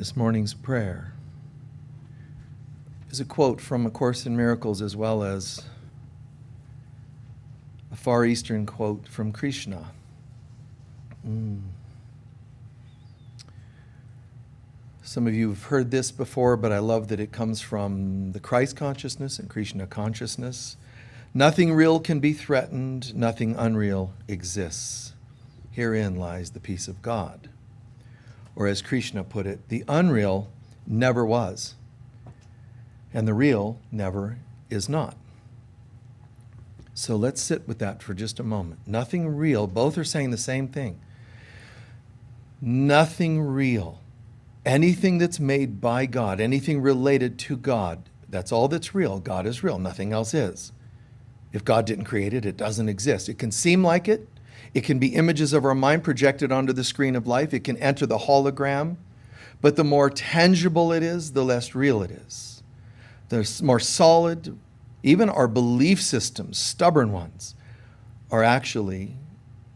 This morning's prayer is a quote from A Course in Miracles as well as a Far Eastern quote from Krishna. Some of you have heard this before, but I love that it comes from the Christ consciousness and Krishna consciousness. Nothing real can be threatened, nothing unreal exists. Herein lies the peace of God. Or as Krishna put it, the unreal never was, and the real never is not. So let's sit with that for just a moment. Nothing real, both are saying the same thing. Nothing real. Anything that's made by God, anything related to God, that's all that's real. God is real. Nothing else is. If God didn't create it, it doesn't exist. It can seem like it. It can be images of our mind projected onto the screen of life. It can enter the hologram. But the more tangible it is, the less real it is. The more solid, even our belief systems, stubborn ones, are actually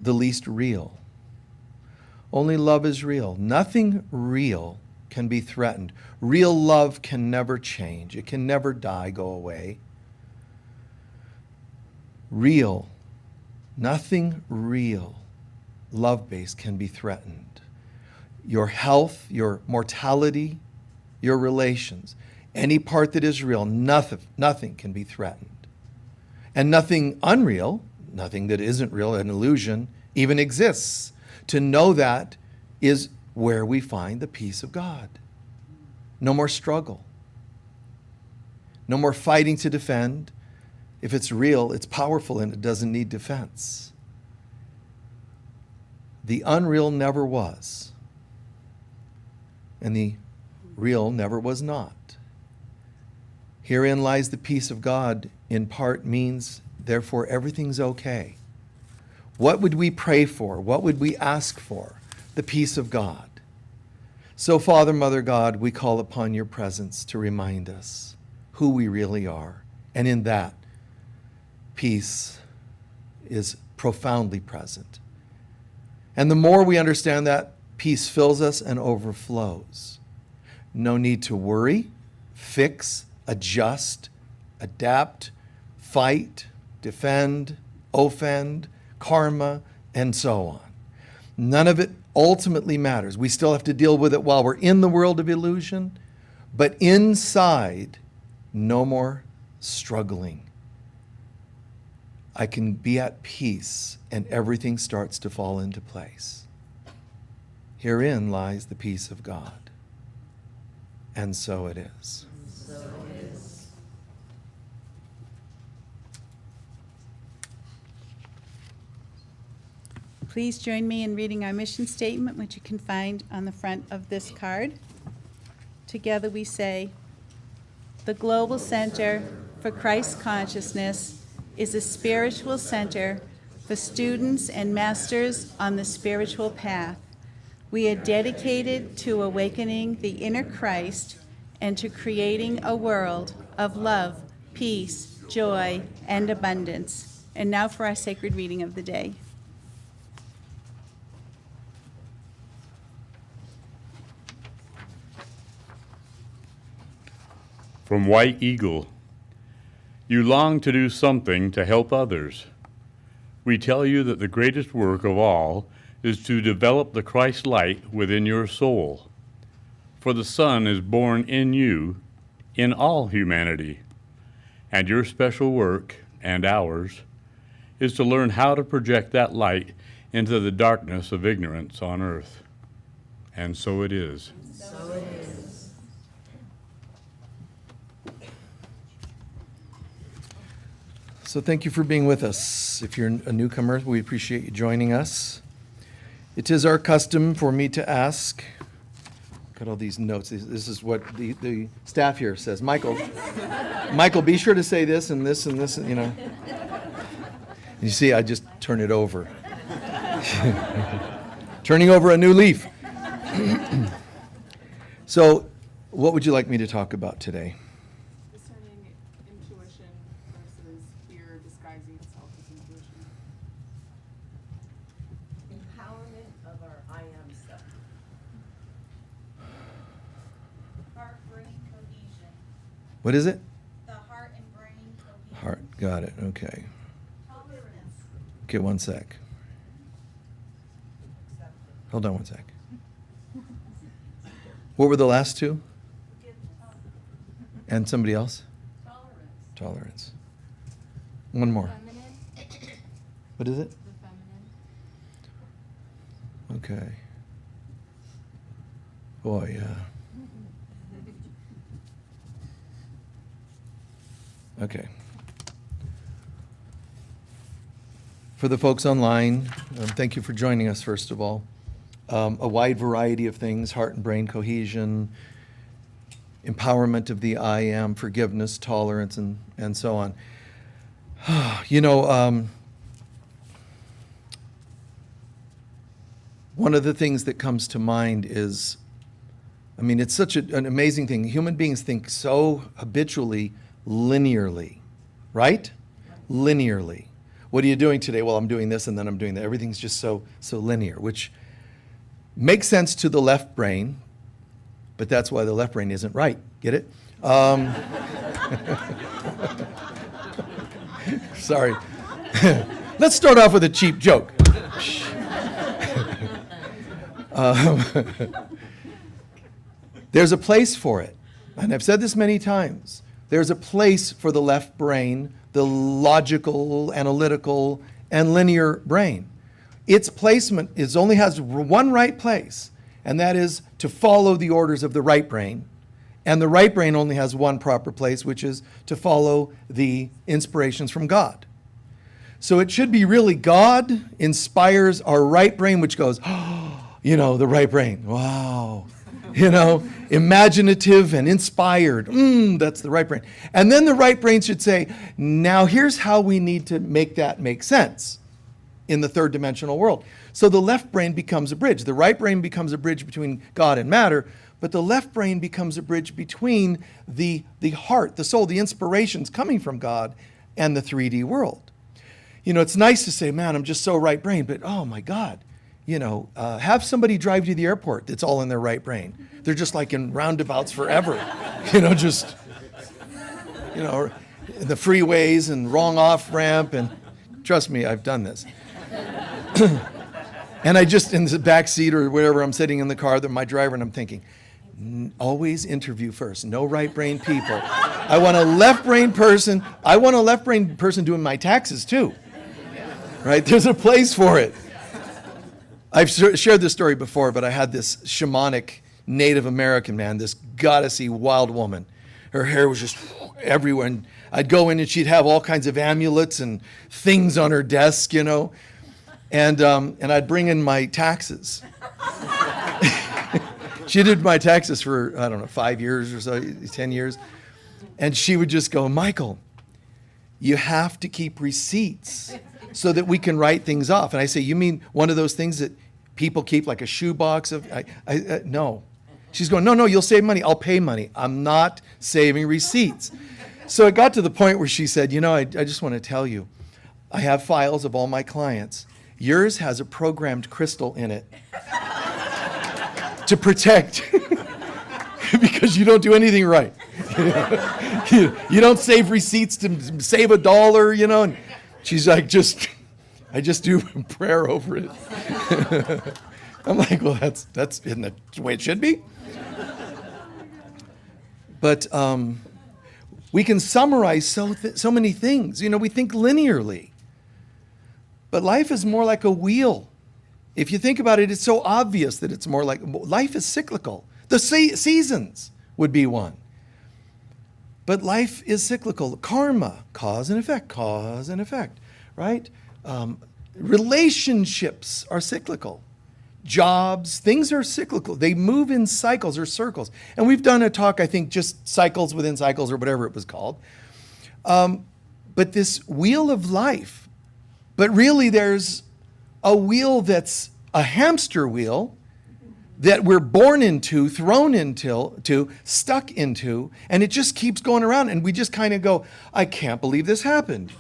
the least real. Only love is real. Nothing real can be threatened. Real love can never change. It can never die, go away. Real, nothing real, love-based can be threatened. Your health, your mortality, your relations, any part that is real, nothing can be threatened. And nothing unreal, nothing that isn't real, an illusion, even exists. To know that is where we find the peace of God. No more struggle. No more fighting to defend. If it's real, it's powerful and it doesn't need defense. The unreal never was, and the real never was not. Herein lies the peace of God, in part means, therefore, everything's okay. What would we pray for? What would we ask for? The peace of God. So, Father, Mother God, we call upon your presence to remind us who we really are. And in that, peace is profoundly present. And the more we understand that, peace fills us and overflows. No need to worry, fix, adjust, adapt, fight, defend, offend, karma, and so on. None of it ultimately matters. We still have to deal with it while we're in the world of illusion, but inside, no more struggling. I can be at peace and everything starts to fall into place. Herein lies the peace of God. And so it is. So it is. Please join me in reading our mission statement, which you can find on the front of this card. Together we say, the Global Center for Christ Consciousness is a spiritual center for students and masters on the spiritual path. We are dedicated to awakening the inner Christ and to creating a world of love, peace, joy, and abundance. And now for our sacred reading of the day. From White Eagle, you long to do something to help others. We tell you that the greatest work of all is to develop the Christ light within your soul. For the sun is born in you, in all humanity. And your special work, and ours, is to learn how to project that light into the darkness of ignorance on earth. And so it is. So it is. So thank you for being with us. If you're a newcomer, we appreciate you joining us. It is our custom for me to ask, got all these notes. This is what the staff here says. Michael, be sure to say this and this and this, you know. You see, I just turn it over. Turning over a new leaf. So, what would you like me to talk about today? Discerning intuition versus fear disguising itself as intuition. Empowerment of our I am self. What is it? The heart and brain cohesion. Heart. Got it. Okay. Tolerance. Okay, one sec. Hold on one sec. What were the last two? And somebody else? Tolerance. Tolerance. One more. Feminine, What is it? the feminine. Okay. Boy, okay. For the folks online, thank you for joining us, first of all. A wide variety of things, heart and brain cohesion, empowerment of the I am, forgiveness, tolerance, and so on. You know, one of the things that comes to mind is, I mean, it's such an amazing thing. Human beings think so habitually linearly, right? Linearly. What are you doing today? Well, I'm doing this and then I'm doing that. Everything's just so linear, which makes sense to the left brain, but that's why the left brain isn't right. Get it? Sorry. Let's start off with a cheap joke. There's a place for it. And I've said this many times. There's a place for the left brain, the logical, analytical, and linear brain. Its placement only has one right place, and that is to follow the orders of the right brain. And the right brain only has one proper place, which is to follow the inspirations from God. So it should be really God inspires our right brain, which goes, oh, you know, the right brain. Wow. You know, imaginative and inspired. That's the right brain. And then the right brain should say, now here's how we need to make that make sense in the third dimensional world. So the left brain becomes a bridge. The right brain becomes a bridge between God and matter, but the left brain becomes a bridge between the heart, the soul, the inspirations coming from God and the 3D world. You know, it's nice to say, man, I'm just so right brain, but oh my God. You know, have somebody drive you to the airport that's all in their right brain. They're just like in roundabouts forever. You know, just, you know, the freeways and wrong off ramp. And trust me, I've done this. And I just, in the back seat or wherever I'm sitting in the car, my driver, and I'm thinking, always interview first. No right brain people. I want a left brain person. I want a left brain person doing my taxes too. Right? There's a place for it. I've shared this story before, but I had this shamanic Native American man, this goddessy wild woman. Her hair was just everywhere. And I'd go in and she'd have all kinds of amulets and things on her desk, you know. And I'd bring in my taxes. She did my taxes for, I don't know, 5 years or so, 10 years. And she would just go, Michael, you have to keep receipts so that we can write things off. And I say, you mean one of those things that people keep, like a shoebox of, no. She's going, no, you'll save money. I'll pay money. I'm not saving receipts. So it got to the point where she said, you know, I just want to tell you, I have files of all my clients. Yours has a programmed crystal in it to protect because you don't do anything right. You don't save receipts to save $1, you know. And she's like, I just do prayer over it. I'm like, well, that's isn't that the way it should be? But we can summarize so many things. You know, we think linearly. But life is more like a wheel. If you think about it, it's so obvious that it's more like, life is cyclical. The seasons would be one. But life is cyclical. Karma, cause and effect, right? Relationships are cyclical. Jobs, things are cyclical. They move in cycles or circles. And we've done a talk, I think, just cycles within cycles or whatever it was called. But this wheel of life, but really there's a wheel that's a hamster wheel that we're born into, thrown into, stuck into, and it just keeps going around. And we just kind of go, I can't believe this happened.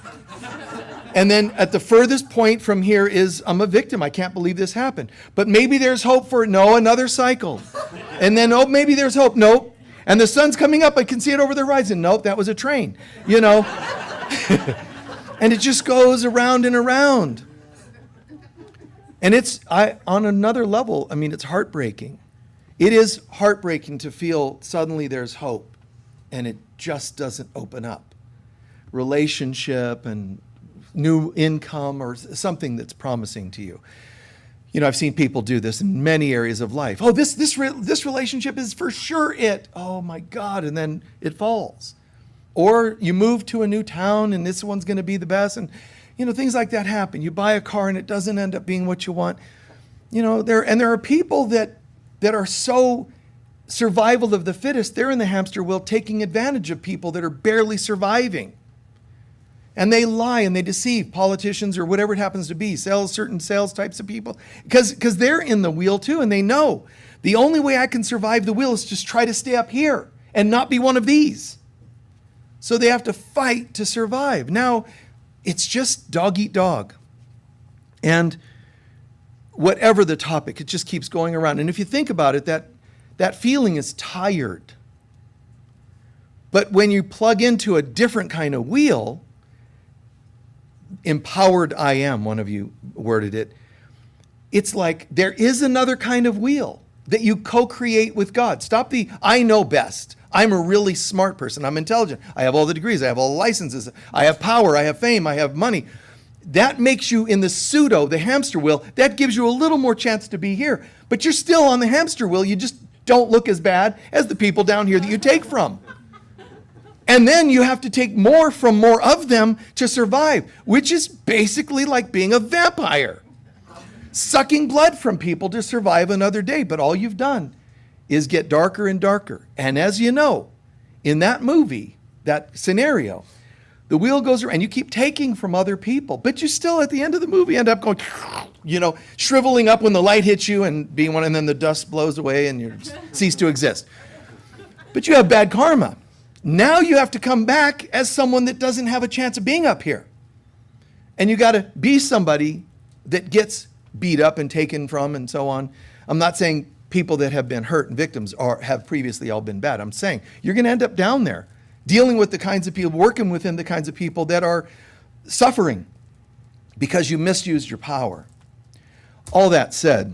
And then at the furthest point from here is, I'm a victim. I can't believe this happened. But maybe there's hope for, no, another cycle. And then, oh, maybe there's hope. Nope. And the sun's coming up, I can see it over the horizon. Nope, that was a train, you know. And it just goes around and around. And on another level, I mean, it's heartbreaking. It is heartbreaking to feel suddenly there's hope and it just doesn't open up. Relationship and new income or something that's promising to you. You know, I've seen people do this in many areas of life. Oh, this relationship is for sure it. Oh my God, and then it falls. Or you move to a new town and this one's going to be the best, and you know, things like that happen. You buy a car and it doesn't end up being what you want. You know, there are people that are so survival of the fittest, they're in the hamster wheel taking advantage of people that are barely surviving. And they lie and they deceive politicians or whatever it happens to be, certain sales types of people, because they're in the wheel too, and they know the only way I can survive the wheel is just try to stay up here and not be one of these. So they have to fight to survive. Now, it's just dog eat dog. And whatever the topic, it just keeps going around. And if you think about it, that feeling is tired. But when you plug into a different kind of wheel, empowered I am, one of you worded it, it's like there is another kind of wheel that you co-create with God. Stop the I know best. I'm a really smart person. I'm intelligent. I have all the degrees. I have all the licenses. I have power. I have fame. I have money. That makes you in the hamster wheel, that gives you a little more chance to be here. But you're still on the hamster wheel. You just don't look as bad as the people down here that you take from. And then you have to take more from more of them to survive, which is basically like being a vampire, sucking blood from people to survive another day. But all you've done is get darker and darker. And as you know, in that movie, that scenario, the wheel goes around and you keep taking from other people, but you still at the end of the movie end up going, you know, shriveling up when the light hits you and being one, and then the dust blows away and you cease to exist. But you have bad karma. Now you have to come back as someone that doesn't have a chance of being up here. And you got to be somebody that gets beat up and taken from and so on. I'm not saying people that have been hurt and victims have previously all been bad. I'm saying you're going to end up down there dealing with the kinds of people, working within the kinds of people that are suffering because you misused your power. All that said,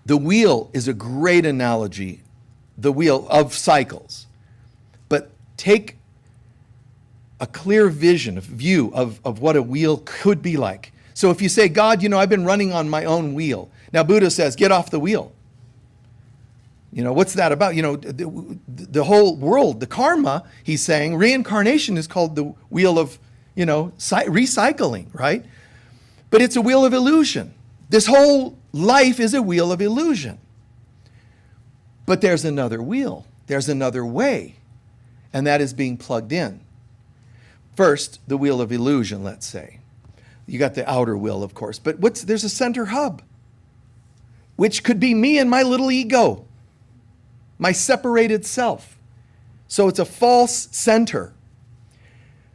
the wheel is a great analogy, the wheel of cycles. But take a clear vision, a view of what a wheel could be like. So if you say, God, you know, I've been running on my own wheel. Now Buddha says, get off the wheel. You know, what's that about? You know, the whole world, the karma, he's saying, reincarnation is called the wheel of, you know, recycling, right? But it's a wheel of illusion. This whole life is a wheel of illusion. But there's another wheel. There's another way. And that is being plugged in. First, the wheel of illusion, let's say. You got the outer wheel, of course. But there's a center hub, which could be me and my little ego, my separated self. So it's a false center.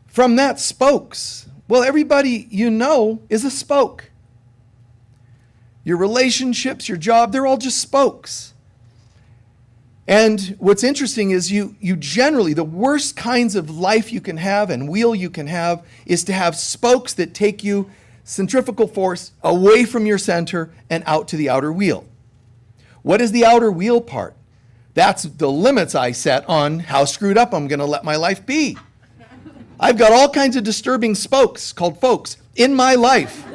From that, spokes. Well, everybody you know is a spoke. Your relationships, your job, they're all just spokes. And what's interesting is you generally, the worst kinds of life you can have and wheel you can have is to have spokes that take you centrifugal force away from your center and out to the outer wheel. What is the outer wheel part? That's the limits I set on how screwed up I'm going to let my life be. I've got all kinds of disturbing spokes called folks in my life.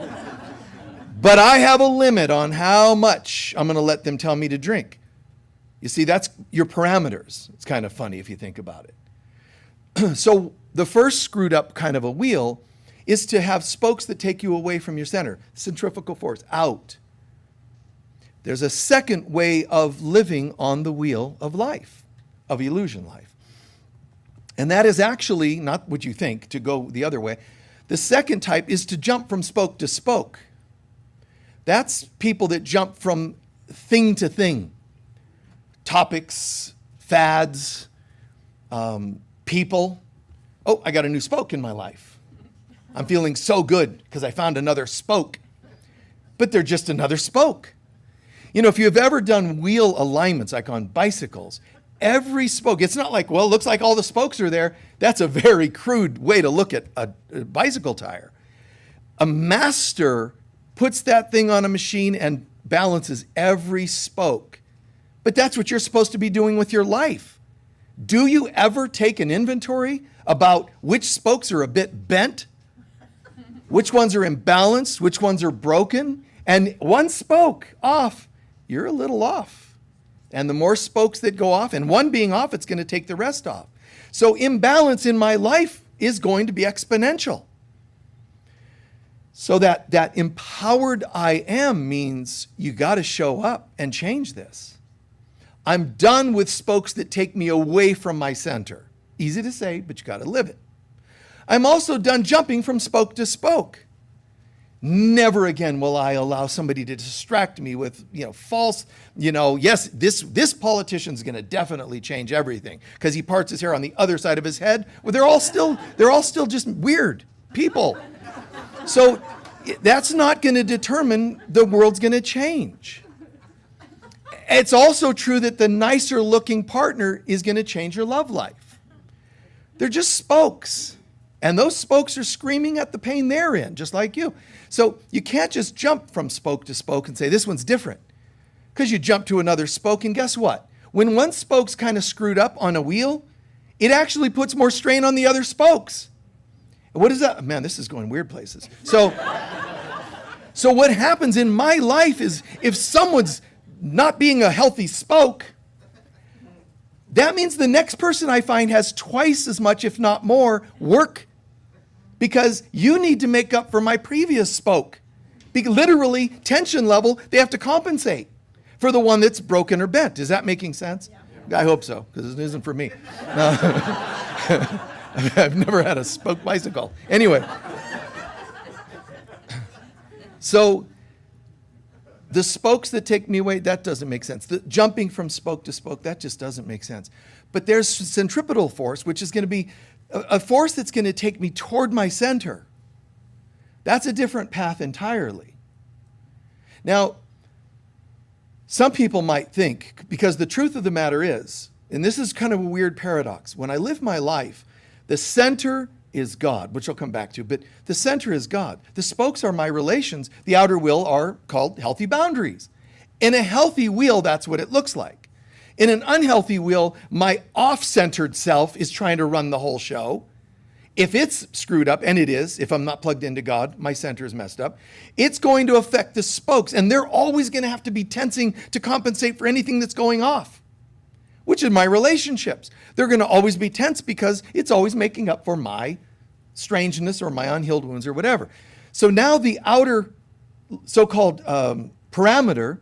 But I have a limit on how much I'm going to let them tell me to drink. You see, that's your parameters. It's kind of funny if you think about it. So the first screwed up kind of a wheel is to have spokes that take you away from your center. Centrifugal force, out. There's a second way of living on the wheel of life, of illusion life. And that is actually not what you think, to go the other way. The second type is to jump from spoke to spoke. That's people that jump from thing to thing. Topics, fads, people. Oh, I got a new spoke in my life. I'm feeling so good because I found another spoke. But they're just another spoke. You know, if you've ever done wheel alignments, like on bicycles, every spoke. It's not like, well, it looks like all the spokes are there. That's a very crude way to look at a bicycle tire. A master puts that thing on a machine and balances every spoke. But that's what you're supposed to be doing with your life. Do you ever take an inventory about which spokes are a bit bent, which ones are imbalanced, which ones are broken? And one spoke off, you're a little off. And the more spokes that go off, and one being off, it's going to take the rest off. So imbalance in my life is going to be exponential. So that empowered I am means you got to show up and change this. I'm done with spokes that take me away from my center. Easy to say, but you got to live it. I'm also done jumping from spoke to spoke. Never again will I allow somebody to distract me with, false, yes, this politician's going to definitely change everything because he parts his hair on the other side of his head. Well, they're all still just weird people. So that's not going to determine the world's going to change. It's also true that the nicer looking partner is going to change your love life. They're just spokes. And those spokes are screaming at the pain they're in, just like you. So you can't just jump from spoke to spoke and say, this one's different. Because you jump to another spoke, and guess what? When one spoke's kind of screwed up on a wheel, it actually puts more strain on the other spokes. And what is that? Man, this is going weird places. So what happens in my life is if someone's not being a healthy spoke, that means the next person I find has twice as much, if not more, work because you need to make up for my previous spoke. Literally, tension level, they have to compensate for the one that's broken or bent. Is that making sense? Yeah. I hope so, because it isn't for me. No. I've never had a spoke bicycle. Anyway. So the spokes that take me away, that doesn't make sense. The jumping from spoke to spoke, that just doesn't make sense. But there's centripetal force, which is going to be a force that's going to take me toward my center. That's a different path entirely. Now, some people might think, because the truth of the matter is, and this is kind of a weird paradox, when I live my life, the center is God, which I'll come back to, but the center is God. The spokes are my relations. The outer wheel are called healthy boundaries. In a healthy wheel, that's what it looks like. In an unhealthy wheel, my off-centered self is trying to run the whole show. If it's screwed up, and it is, if I'm not plugged into God, my center is messed up, it's going to affect the spokes, and they're always going to have to be tensing to compensate for anything that's going off, which is my relationships. They're going to always be tense because it's always making up for my strangeness or my unhealed wounds or whatever. So now the outer so-called parameter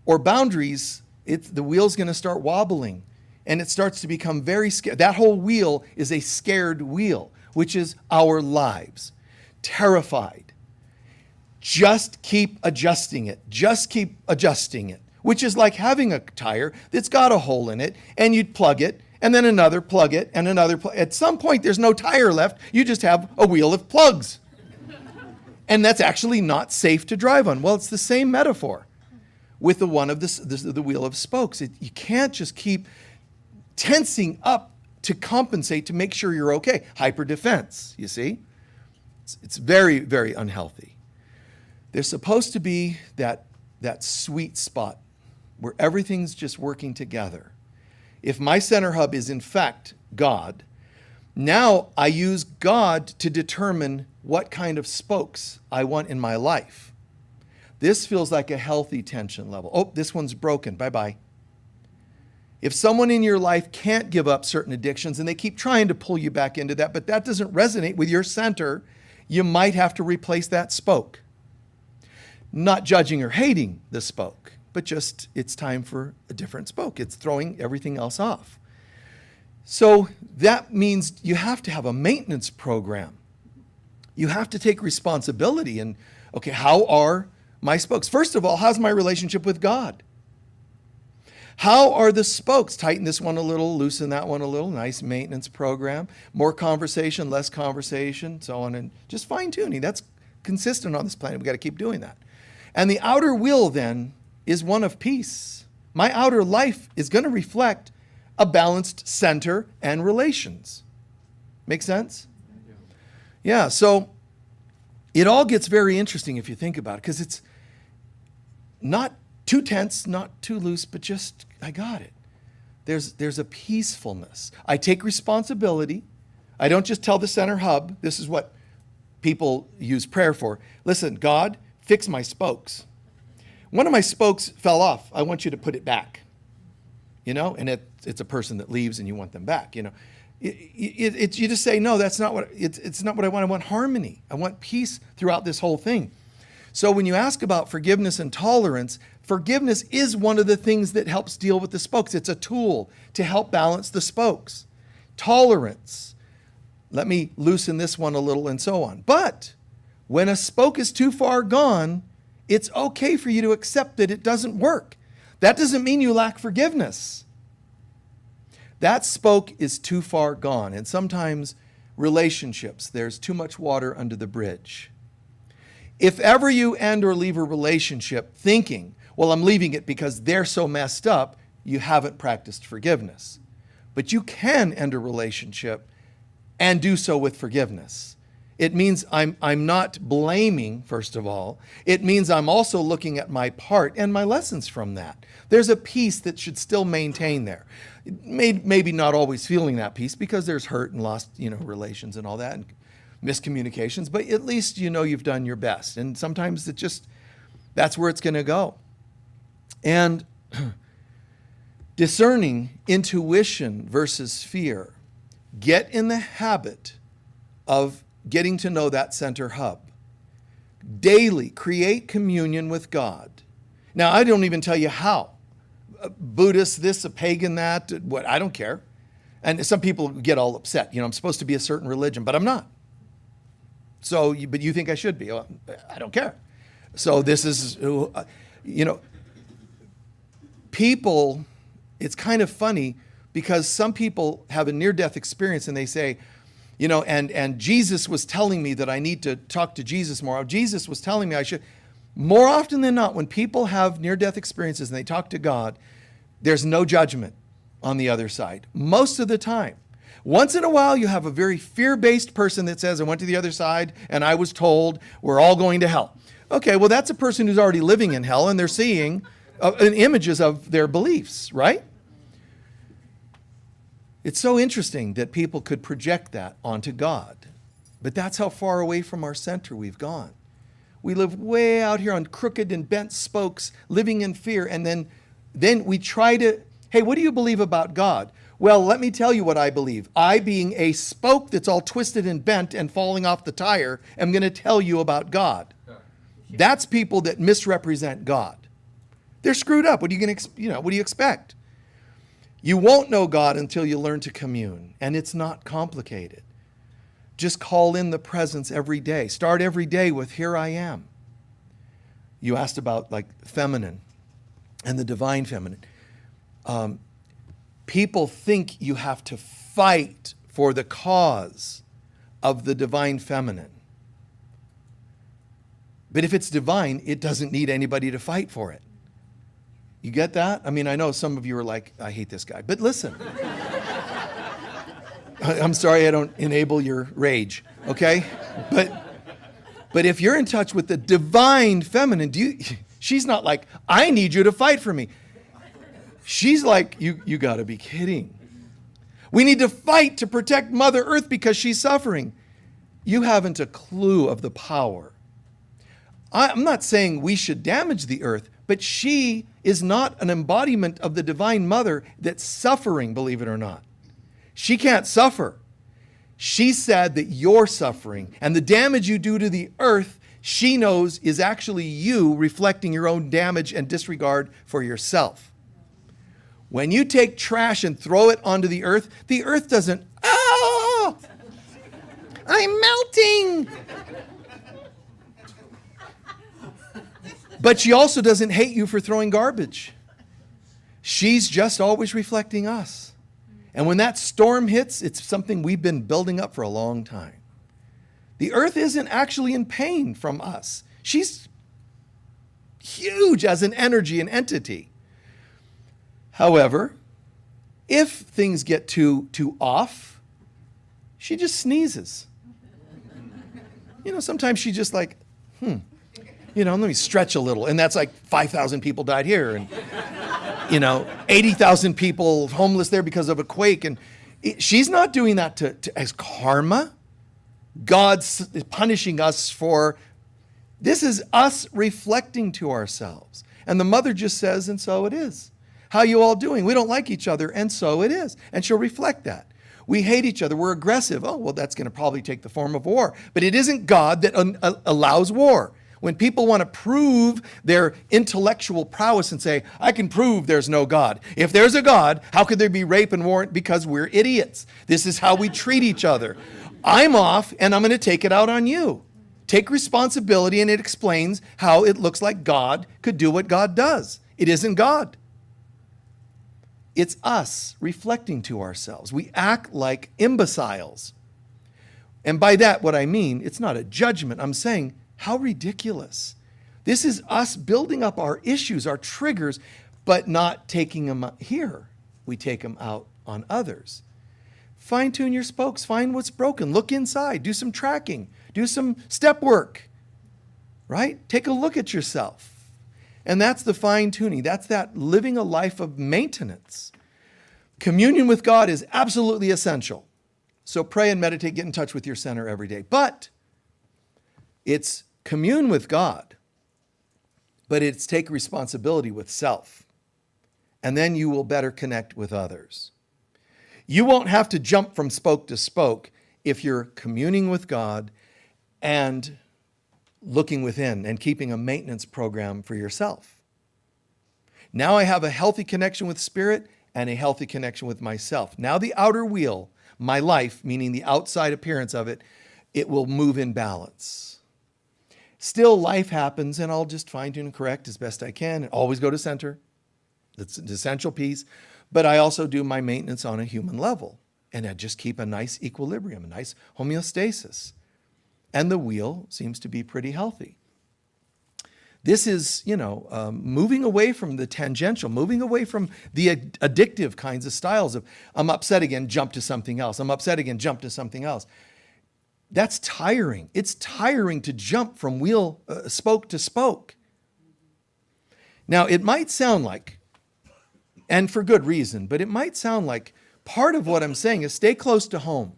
or boundaries, the wheel's going to start wobbling and it starts to become very scared. That whole wheel is a scared wheel, which is our lives. Terrified. Just keep adjusting it. Just keep adjusting it. Which is like having a tire that's got a hole in it, and you'd plug it, and then another plug it, and another plug. At some point, there's no tire left. You just have a wheel of plugs. And that's actually not safe to drive on. Well, it's the same metaphor with the one of the wheel of spokes. You can't just keep tensing up to compensate to make sure you're okay. Hyper defense, you see? It's very, very unhealthy. There's supposed to be that sweet spot where everything's just working together. If my center hub is in fact God, now I use God to determine what kind of spokes I want in my life. This feels like a healthy tension level. Oh, this one's broken. Bye-bye. If someone in your life can't give up certain addictions and they keep trying to pull you back into that, but that doesn't resonate with your center, you might have to replace that spoke. Not judging or hating the spoke, but just it's time for a different spoke. It's throwing everything else off. So that means you have to have a maintenance program. You have to take responsibility and, okay, how are my spokes? First of all, how's my relationship with God? How are the spokes? Tighten this one a little, loosen that one a little. Nice maintenance program. More conversation, less conversation, so on, and just fine-tuning. That's consistent on this planet. We've got to keep doing that. And the outer will then is one of peace. My outer life is going to reflect a balanced center and relations. Make sense? Yeah, so it all gets very interesting if you think about it, because it's not too tense, not too loose, but just, I got it. There's a peacefulness. I take responsibility. I don't just tell the center hub, this is what people use prayer for. Listen, God, fix my spokes. One of my spokes fell off. I want you to put it back. You know, and it's a person that leaves and you want them back, you know. You just say, no, that's not what, it's not what I want. I want harmony. I want peace throughout this whole thing. So when you ask about forgiveness and tolerance, forgiveness is one of the things that helps deal with the spokes. It's a tool to help balance the spokes. Tolerance, let me loosen this one a little and so on. But when a spoke is too far gone, it's okay for you to accept that it doesn't work. That doesn't mean you lack forgiveness. That spoke is too far gone. And sometimes relationships, there's too much water under the bridge. If ever you end or leave a relationship thinking, well, I'm leaving it because they're so messed up, you haven't practiced forgiveness. But you can end a relationship and do so with forgiveness. It means I'm not blaming, first of all. It means I'm also looking at my part and my lessons from that. There's a peace that should still maintain there. Maybe not always feeling that peace because there's hurt and lost, relations and all that and miscommunications, but at least you've done your best. And sometimes that's where it's going to go. And discerning intuition versus fear. Get in the habit of getting to know that center hub. Daily create communion with God. Now, I don't even tell you how. A Buddhist this, a pagan that, what, I don't care. And some people get all upset. I'm supposed to be a certain religion, but I'm not. So, but you think I should be. Well, I don't care. So this is, people, it's kind of funny because some people have a near-death experience and they say, and Jesus was telling me that I need to talk to Jesus more. Jesus was telling me I should. More often than not, when people have near-death experiences and they talk to God, there's no judgment on the other side. Most of the time. Once in a while, you have a very fear-based person that says, I went to the other side and I was told we're all going to hell. Okay, well, that's a person who's already living in hell and they're seeing images of their beliefs, right? It's so interesting that people could project that onto God. But that's how far away from our center we've gone. We live way out here on crooked and bent spokes, living in fear. And then we try to, hey, what do you believe about God? Well, let me tell you what I believe. I, being a spoke that's all twisted and bent and falling off the tire, am going to tell you about God. That's people that misrepresent God. They're screwed up. What are you going to, what do you expect? You won't know God until you learn to commune, and it's not complicated. Just call in the presence every day. Start every day with, here I am. You asked about feminine and the divine feminine. People think you have to fight for the cause of the divine feminine. But if it's divine, it doesn't need anybody to fight for it. You get that? I mean, I know some of you are like, I hate this guy. But listen. I'm sorry I don't enable your rage, okay? But if you're in touch with the divine feminine, she's not like, I need you to fight for me. She's like, you got to be kidding. We need to fight to protect Mother Earth because she's suffering. You haven't a clue of the power. I'm not saying we should damage the earth, but she is not an embodiment of the Divine Mother that's suffering, believe it or not. She can't suffer. She said that you're suffering, and the damage you do to the earth, she knows is actually you reflecting your own damage and disregard for yourself. When you take trash and throw it onto the earth doesn't, oh, I'm melting. But she also doesn't hate you for throwing garbage. She's just always reflecting us. And when that storm hits, it's something we've been building up for a long time. The earth isn't actually in pain from us. She's huge as an energy and entity. However, If things get too off, she just sneezes. Sometimes she just like, let me stretch a little. And that's like 5,000 people died here. And, 80,000 people homeless there because of a quake. And she's not doing that as karma. God's punishing us for, this is us reflecting to ourselves. And the mother just says, and so it is. How you all doing? We don't like each other, and so it is. And she'll reflect that. We hate each other. We're aggressive. Oh, well, that's going to probably take the form of war. But it isn't God that allows war. When people want to prove their intellectual prowess and say, I can prove there's no God. If there's a God, how could there be rape and war? Because we're idiots. This is how we treat each other. I'm off, and I'm going to take it out on you. Take responsibility, and it explains how it looks like God could do what God does. It isn't God. It's us reflecting to ourselves. We act like imbeciles. And by that, what I mean, it's not a judgment. I'm saying, how ridiculous. This is us building up our issues, our triggers, but not taking them here. We take them out on others. Fine tune your spokes. Find what's broken. Look inside. Do some tracking. Do some step work. Right? Take a look at yourself. And that's the fine tuning. That's that living a life of maintenance. Communion with God is absolutely essential. So pray and meditate, get in touch with your center every day. But it's commune with God, but it's take responsibility with self. And then you will better connect with others. You won't have to jump from spoke to spoke if you're communing with God and looking within and keeping a maintenance program for yourself. Now I have a healthy connection with Spirit and a healthy connection with myself. Now the outer wheel, my life, meaning the outside appearance of it, it will move in balance. Still, life happens, and I'll just fine-tune and correct as best I can, and always go to center. That's an essential piece. But I also do my maintenance on a human level, and I just keep a nice equilibrium, a nice homeostasis. And the wheel seems to be pretty healthy. This is, moving away from the tangential, moving away from the addictive kinds of styles of, I'm upset again, jump to something else. I'm upset again, jump to something else. That's tiring. It's tiring to jump from spoke to spoke. Now, it might sound like, and for good reason, but it might sound like part of what I'm saying is stay close to home.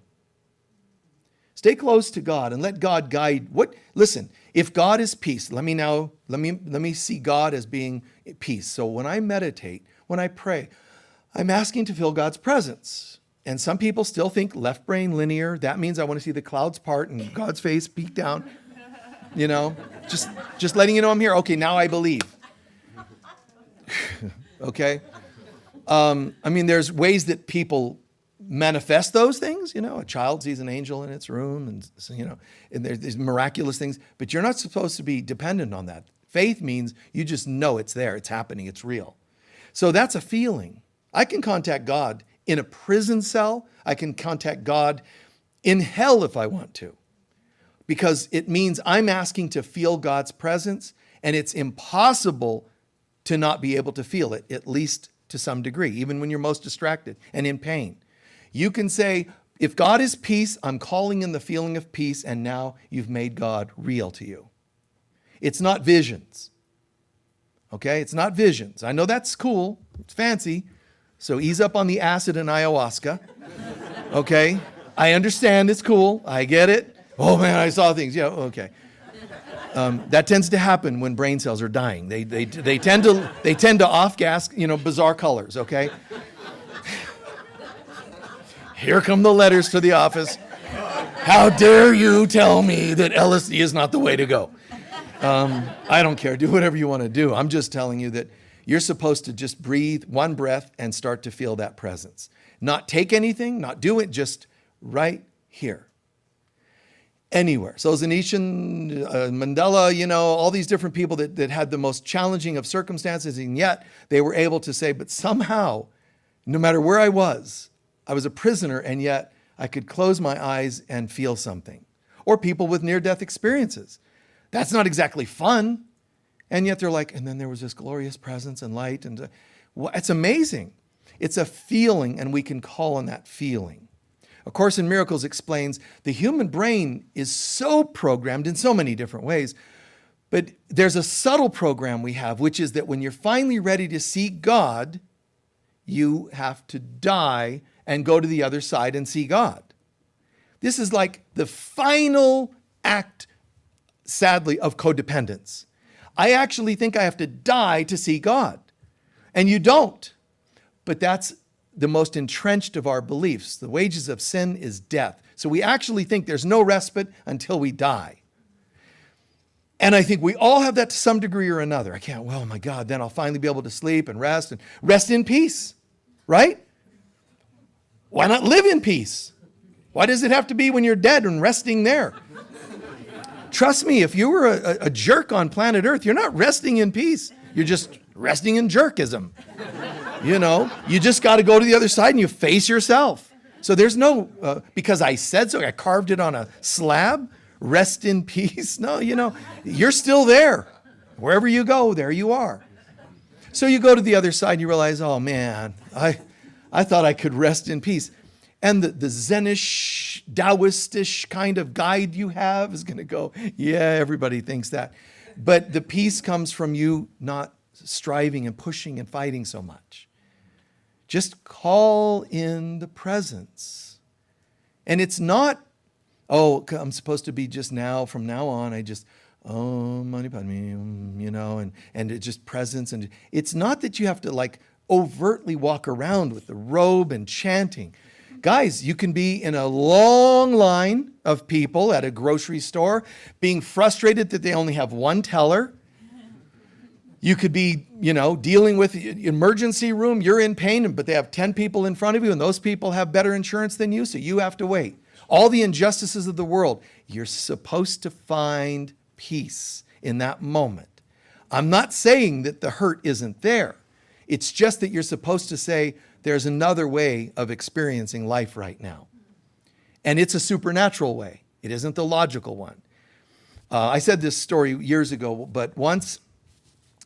Stay close to God and let God guide. Listen, if God is peace, let me see God as being peace. So when I meditate, when I pray, I'm asking to feel God's presence. And some people still think left brain linear. That means I want to see the clouds part and God's face peek down. Just letting you know I'm here. Okay, now I believe. Okay? There's ways that people manifest those things. A child sees an angel in its room, and there's miraculous things. But you're not supposed to be dependent on that. Faith means you just know it's there, it's happening, it's real. So that's a feeling. I can contact God in a prison cell. I can contact God in hell if I want to, because it means I'm asking to feel God's presence, and it's impossible to not be able to feel it, at least to some degree, even when you're most distracted and in pain. You can say, if God is peace, I'm calling in the feeling of peace, and now you've made God real to you. It's not visions. Okay? It's not visions. I know that's cool. It's fancy. So ease up on the acid and ayahuasca. Okay? I understand it's cool. I get it. Oh man, I saw things. Yeah, okay. That tends to happen when brain cells are dying. They tend to off-gas, bizarre colors, okay? Here come the letters to the office. How dare you tell me that LSD is not the way to go? I don't care. Do whatever you want to do. I'm just telling you that you're supposed to just breathe one breath and start to feel that presence. Not take anything, not do it, just right here. Anywhere. Solzhenitsyn, Mandela, all these different people that had the most challenging of circumstances, and yet they were able to say, but somehow, no matter where I was a prisoner, and yet I could close my eyes and feel something. Or people with near-death experiences. That's not exactly fun. And yet they're like, and then there was this glorious presence and light. And it's amazing. It's a feeling, and we can call on that feeling. A Course in Miracles explains the human brain is so programmed in so many different ways, but there's a subtle program we have, which is that when you're finally ready to see God, you have to die and go to the other side and see God. This is like the final act, sadly, of codependence. I actually think I have to die to see God. And you don't. But that's the most entrenched of our beliefs. The wages of sin is death. So we actually think there's no respite until we die. And I think we all have that to some degree or another. I can't, well, my God, then I'll finally be able to sleep and rest in peace, right? Why not live in peace? Why does it have to be when you're dead and resting there? Trust me, if you were a jerk on planet Earth, you're not resting in peace. You're just resting in jerkism. You know, you just got to go to the other side and you face yourself. So there's no, because I said so, I carved it on a slab, rest in peace. No, you know, you're still there. Wherever you go, there you are. So you go to the other side and you realize, oh man, I thought I could rest in peace. And the Zenish, Taoistish kind of guide you have is going to go, yeah, everybody thinks that. But the peace comes from you not striving and pushing and fighting so much. Just call in the presence. And it's not, oh, I'm supposed to be just now, from now on, I just, oh, mani padme, you know, and it just presence. And it's not that you have to like overtly walk around with the robe and chanting. Guys, you can be in a long line of people at a grocery store being frustrated that they only have one teller. You could be, you know, dealing with emergency room. You're in pain, but they have 10 people in front of you, and those people have better insurance than you, so you have to wait. All the injustices of the world. You're supposed to find peace in that moment. I'm not saying that the hurt isn't there. It's just that you're supposed to say, there's another way of experiencing life right now. And it's a supernatural way. It isn't the logical one. I said this story years ago, but once,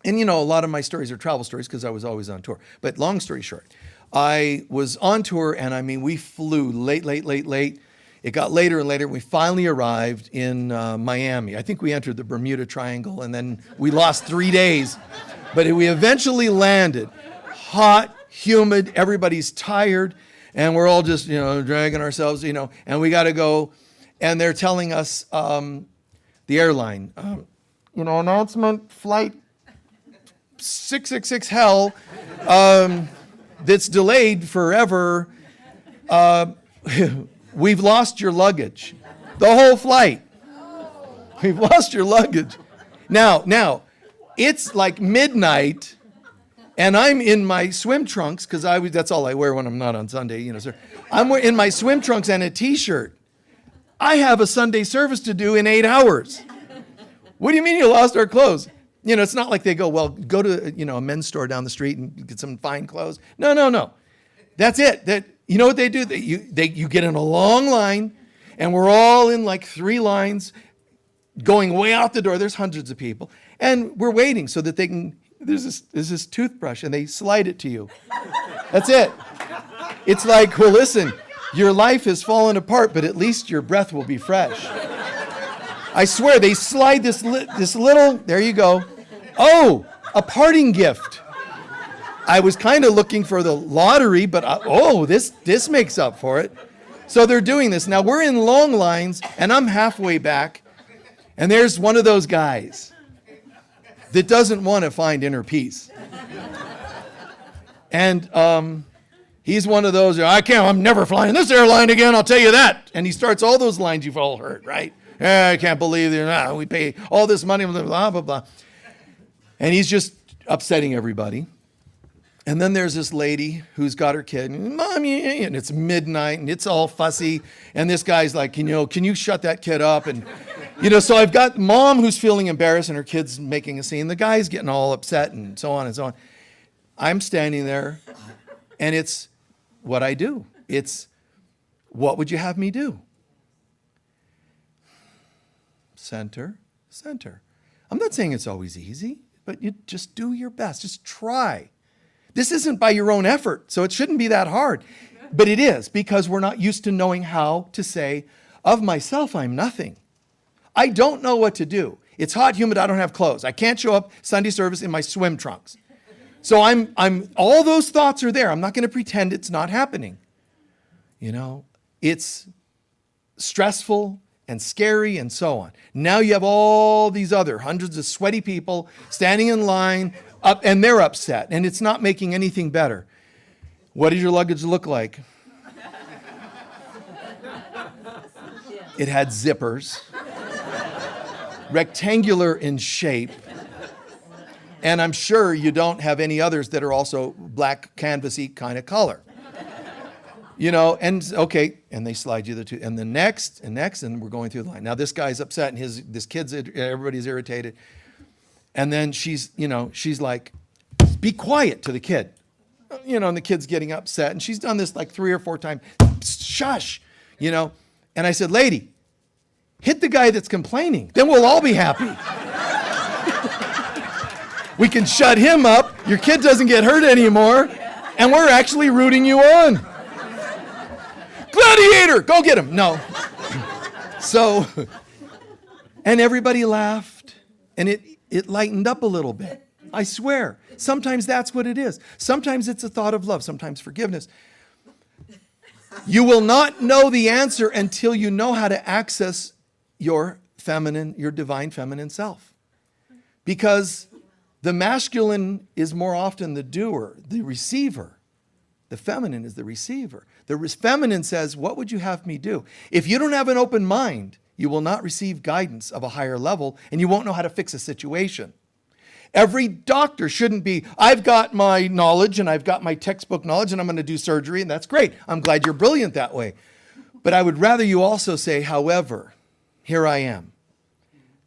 and you know, a lot of my stories are travel stories because I was always on tour. But long story short, I was on tour and I mean, we flew late. It got later and later. We finally arrived in Miami. I think we entered the Bermuda Triangle and then we lost 3 days. But we eventually landed. Hot, humid, everybody's tired, and we're all just, you know, dragging ourselves, you know, and we got to go. And they're telling us, the airline, you know, announcement, flight 666 hell, that's delayed forever. We've lost your luggage. The whole flight. We've lost your luggage. Now, it's like midnight. And I'm in my swim trunks, because that's all I wear when I'm not on Sunday, you know, sir. I'm in my swim trunks and a t-shirt. I have a Sunday service to do in 8 hours. What do you mean you lost our clothes? You know, it's not like they go, well, go to, you know, a men's store down the street and get some fine clothes. No. That's it. You know what they do? You get in a long line, and we're all in like 3 lines going way out the door. There's hundreds of people. And we're waiting so that they can... There's this toothbrush, and they slide it to you. That's it. It's like, well, listen, your life has fallen apart, but at least your breath will be fresh. I swear, they slide this little, there you go. Oh, a parting gift. I was kind of looking for the lottery, but this makes up for it. So they're doing this. Now, we're in long lines, and I'm halfway back, and there's one of those guys that doesn't want to find inner peace. And he's one of those, I'm never flying this airline again, I'll tell you that. And he starts all those lines you've all heard, right? I can't believe we pay all this money, blah, blah, blah. And he's just upsetting everybody. And then there's this lady who's got her kid, and Mommy, and it's midnight, and it's all fussy. And this guy's like, can you shut that kid up? And you know, so I've got mom who's feeling embarrassed and her kid's making a scene. The guy's getting all upset and so on and so on. I'm standing there, and it's what I do. It's, what would you have me do? Center. I'm not saying it's always easy, but you just do your best. Just try. This isn't by your own effort, so it shouldn't be that hard. But it is, because we're not used to knowing how to say, of myself, I'm nothing. I don't know what to do. It's hot, humid, I don't have clothes. I can't show up Sunday service in my swim trunks. So all those thoughts are there. I'm not going to pretend it's not happening. You know, it's stressful and scary and so on. Now you have all these other hundreds of sweaty people standing in line up, and they're upset, and it's not making anything better. What does your luggage look like? It had zippers, rectangular in shape, and I'm sure you don't have any others that are also black canvasy kind of color. You know, and okay, and they slide you the two, and the next, and we're going through the line. Now this guy's upset, and this kid's, everybody's irritated. And then she's like, be quiet to the kid. You know, and the kid's getting upset, and she's done this like 3 or 4 times. Shush, you know. And I said, lady, hit the guy that's complaining. Then we'll all be happy. We can shut him up. Your kid doesn't get hurt anymore. And we're actually rooting you on. Gladiator, go get him. No. So, and everybody laughed, and it lightened up a little bit. I swear. Sometimes that's what it is. Sometimes it's a thought of love, sometimes forgiveness. You will not know the answer until you know how to access your divine feminine self. Because the masculine is more often the doer, the receiver. The feminine is the receiver. The feminine says, what would you have me do? If you don't have an open mind, you will not receive guidance of a higher level, and you won't know how to fix a situation. Every doctor shouldn't be, I've got my knowledge and I've got my textbook knowledge and I'm going to do surgery, and that's great. I'm glad you're brilliant that way. But I would rather you also say, however, here I am.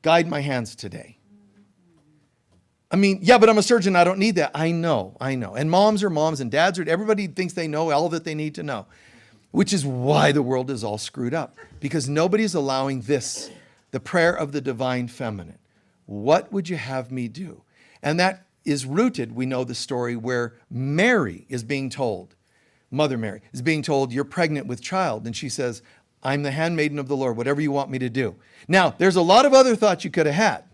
Guide my hands today. I mean, yeah, but I'm a surgeon. I don't need that. I know. And moms are moms, and dads are, everybody thinks they know all that they need to know, which is why the world is all screwed up, because nobody's allowing this, the prayer of the divine feminine. What would you have me do? And that is rooted, we know the story where Mary is being told, Mother Mary is being told, you're pregnant with child. And she says, I'm the handmaiden of the Lord, whatever you want me to do. Now, there's a lot of other thoughts you could have had.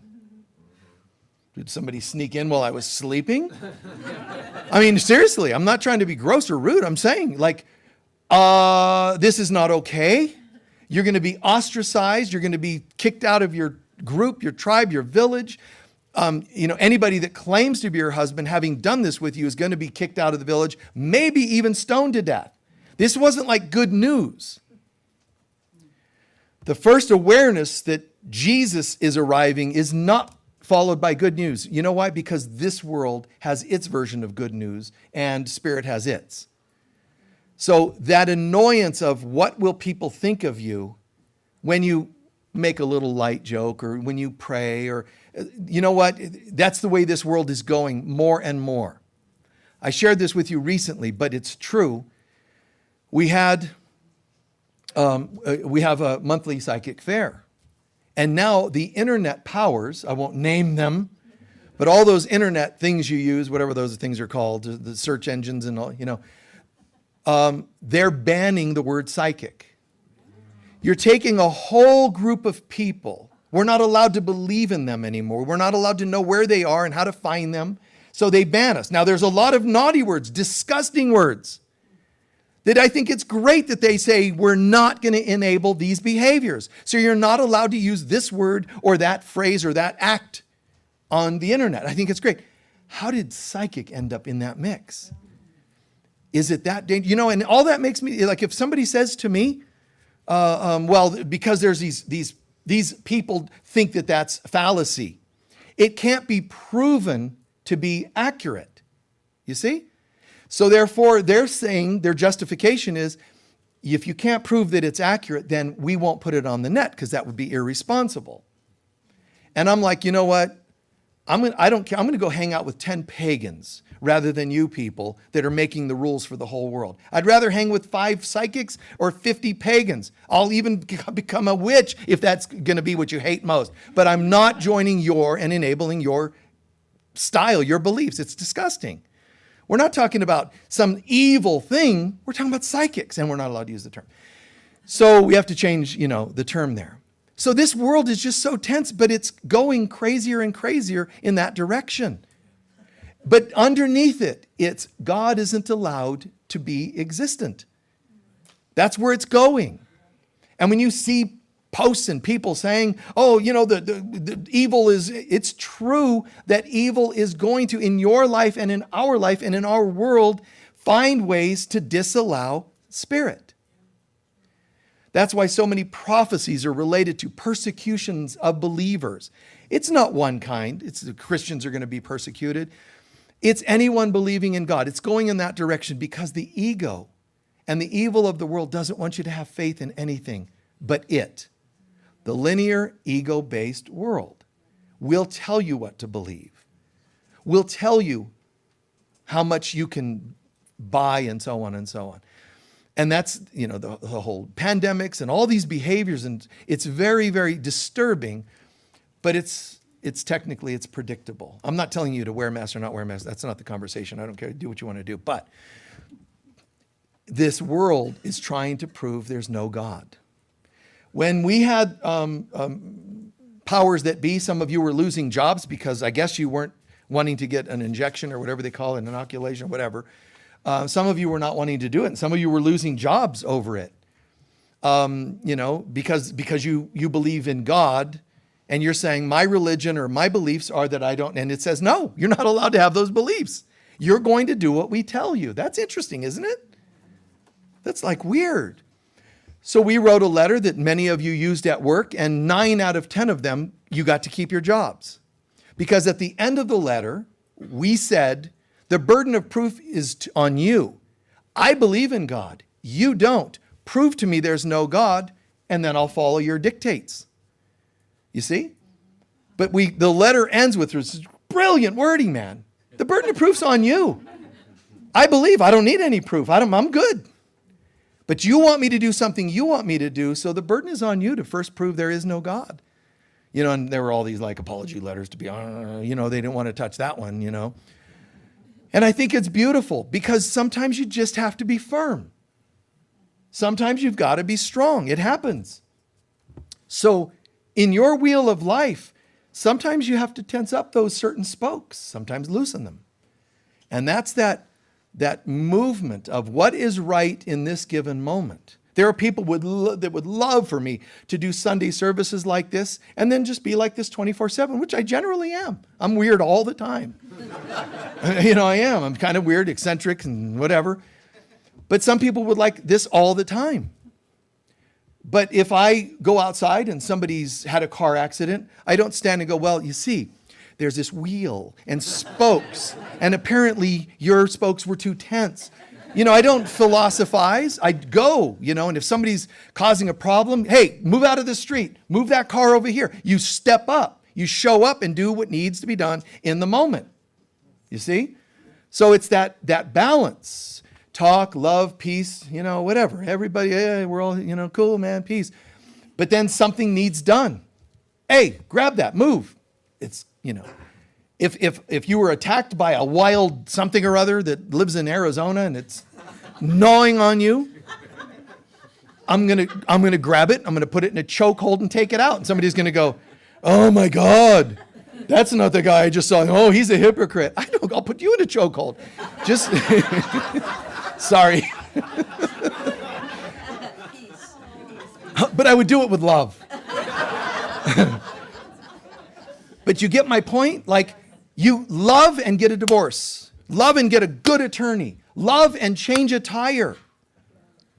Did somebody sneak in while I was sleeping? I mean, seriously, I'm not trying to be gross or rude. I'm saying, like, this is not okay. You're going to be ostracized. You're going to be kicked out of your group, your tribe, your village. Anybody that claims to be your husband, having done this with you, is going to be kicked out of the village, maybe even stoned to death. This wasn't like good news. The first awareness that Jesus is arriving is not followed by good news. You know why? Because this world has its version of good news and spirit has its. So that annoyance of what will people think of you when you make a little light joke or when you pray, or you know what? That's the way this world is going more and more. I shared this with you recently, but it's true. We have a monthly psychic fair. And now the internet powers, I won't name them, but all those internet things you use, whatever those things are called, the search engines and all, they're banning the word psychic. You're taking a whole group of people. We're not allowed to believe in them anymore. We're not allowed to know where they are and how to find them. So they ban us. Now there's a lot of naughty words, disgusting words, that I think it's great that they say we're not going to enable these behaviors. So you're not allowed to use this word or that phrase or that act on the internet. I think it's great. How did psychic end up in that mix? Is it that dangerous? And all that makes me, like if somebody says to me, because there's these people think that that's fallacy. It can't be proven to be accurate. You see? So therefore, they're saying their justification is, if you can't prove that it's accurate, then we won't put it on the net because that would be irresponsible. And I'm like, you know what? I don't care. I'm going to go hang out with 10 pagans rather than you people that are making the rules for the whole world. I'd rather hang with 5 psychics or 50 pagans. I'll even become a witch if that's going to be what you hate most. But I'm not joining and enabling your style, your beliefs. It's disgusting. We're not talking about some evil thing. We're talking about psychics, and we're not allowed to use the term. So we have to change, the term there. So this world is just so tense, but it's going crazier and crazier in that direction. But underneath it, it's God isn't allowed to be existent. That's where it's going. And when you see posts and people saying, oh, the evil is, it's true that evil is going to, in your life and in our world, find ways to disallow spirit. That's why so many prophecies are related to persecutions of believers. It's not one kind. It's the Christians are going to be persecuted. It's anyone believing in God. It's going in that direction because the ego and the evil of the world doesn't want you to have faith in anything but it. The linear, ego-based world will tell you what to believe. Will tell you how much you can buy and so on and so on. And that's, the whole pandemics and all these behaviors, and it's very, very disturbing, but it's technically, it's predictable. I'm not telling you to wear masks or not wear masks. That's not the conversation. I don't care. Do what you want to do. But this world is trying to prove there's no God. When we had powers that be, some of you were losing jobs because I guess you weren't wanting to get an injection or whatever they call it, an inoculation or whatever. Some of you were not wanting to do it, and some of you were losing jobs over it. Because you believe in God, and you're saying my religion or my beliefs are that I don't, and it says, no, you're not allowed to have those beliefs. You're going to do what we tell you. That's interesting, isn't it? That's like weird. So we wrote a letter that many of you used at work, and 9 out of 10 of them, you got to keep your jobs. Because at the end of the letter, we said, the burden of proof is on you. I believe in God. You don't. Prove to me there's no God, and then I'll follow your dictates. You see? But the letter ends with this brilliant wording, man. The burden of proof's on you. I believe. I don't need any proof. I'm good. But you want me to do something you want me to do, so the burden is on you to first prove there is no God. And there were all these apology letters to be, they didn't want to touch that one, And I think it's beautiful because sometimes you just have to be firm. Sometimes you've got to be strong. It happens. So in your wheel of life, sometimes you have to tense up those certain spokes, sometimes loosen them. And that's that movement of what is right in this given moment. There are people that would love for me to do Sunday services like this and then just be like this 24/7, which I generally am. I'm weird all the time. I am. I'm kind of weird, eccentric, and whatever. But some people would like this all the time. But if I go outside and somebody's had a car accident, I don't stand and go, well, you see, there's this wheel and spokes, and apparently your spokes were too tense. I don't philosophize. I go, and if somebody's causing a problem, hey, move out of the street. Move that car over here. You step up. You show up and do what needs to be done in the moment. You see? So it's that balance. Talk, love, peace, whatever. Everybody, we're all, cool, man, peace. But then something needs done. Hey, grab that, move. It's, if you were attacked by a wild something or other that lives in Arizona and it's gnawing on you, I'm gonna grab it, I'm gonna put it in a chokehold and take it out. And somebody's gonna go, oh my God, that's not the guy I just saw. Oh, he's a hypocrite. I'll put you in a chokehold. Just sorry. But I would do it with love. But you get my point? You love and get a divorce. Love and get a good attorney. Love and change a tire.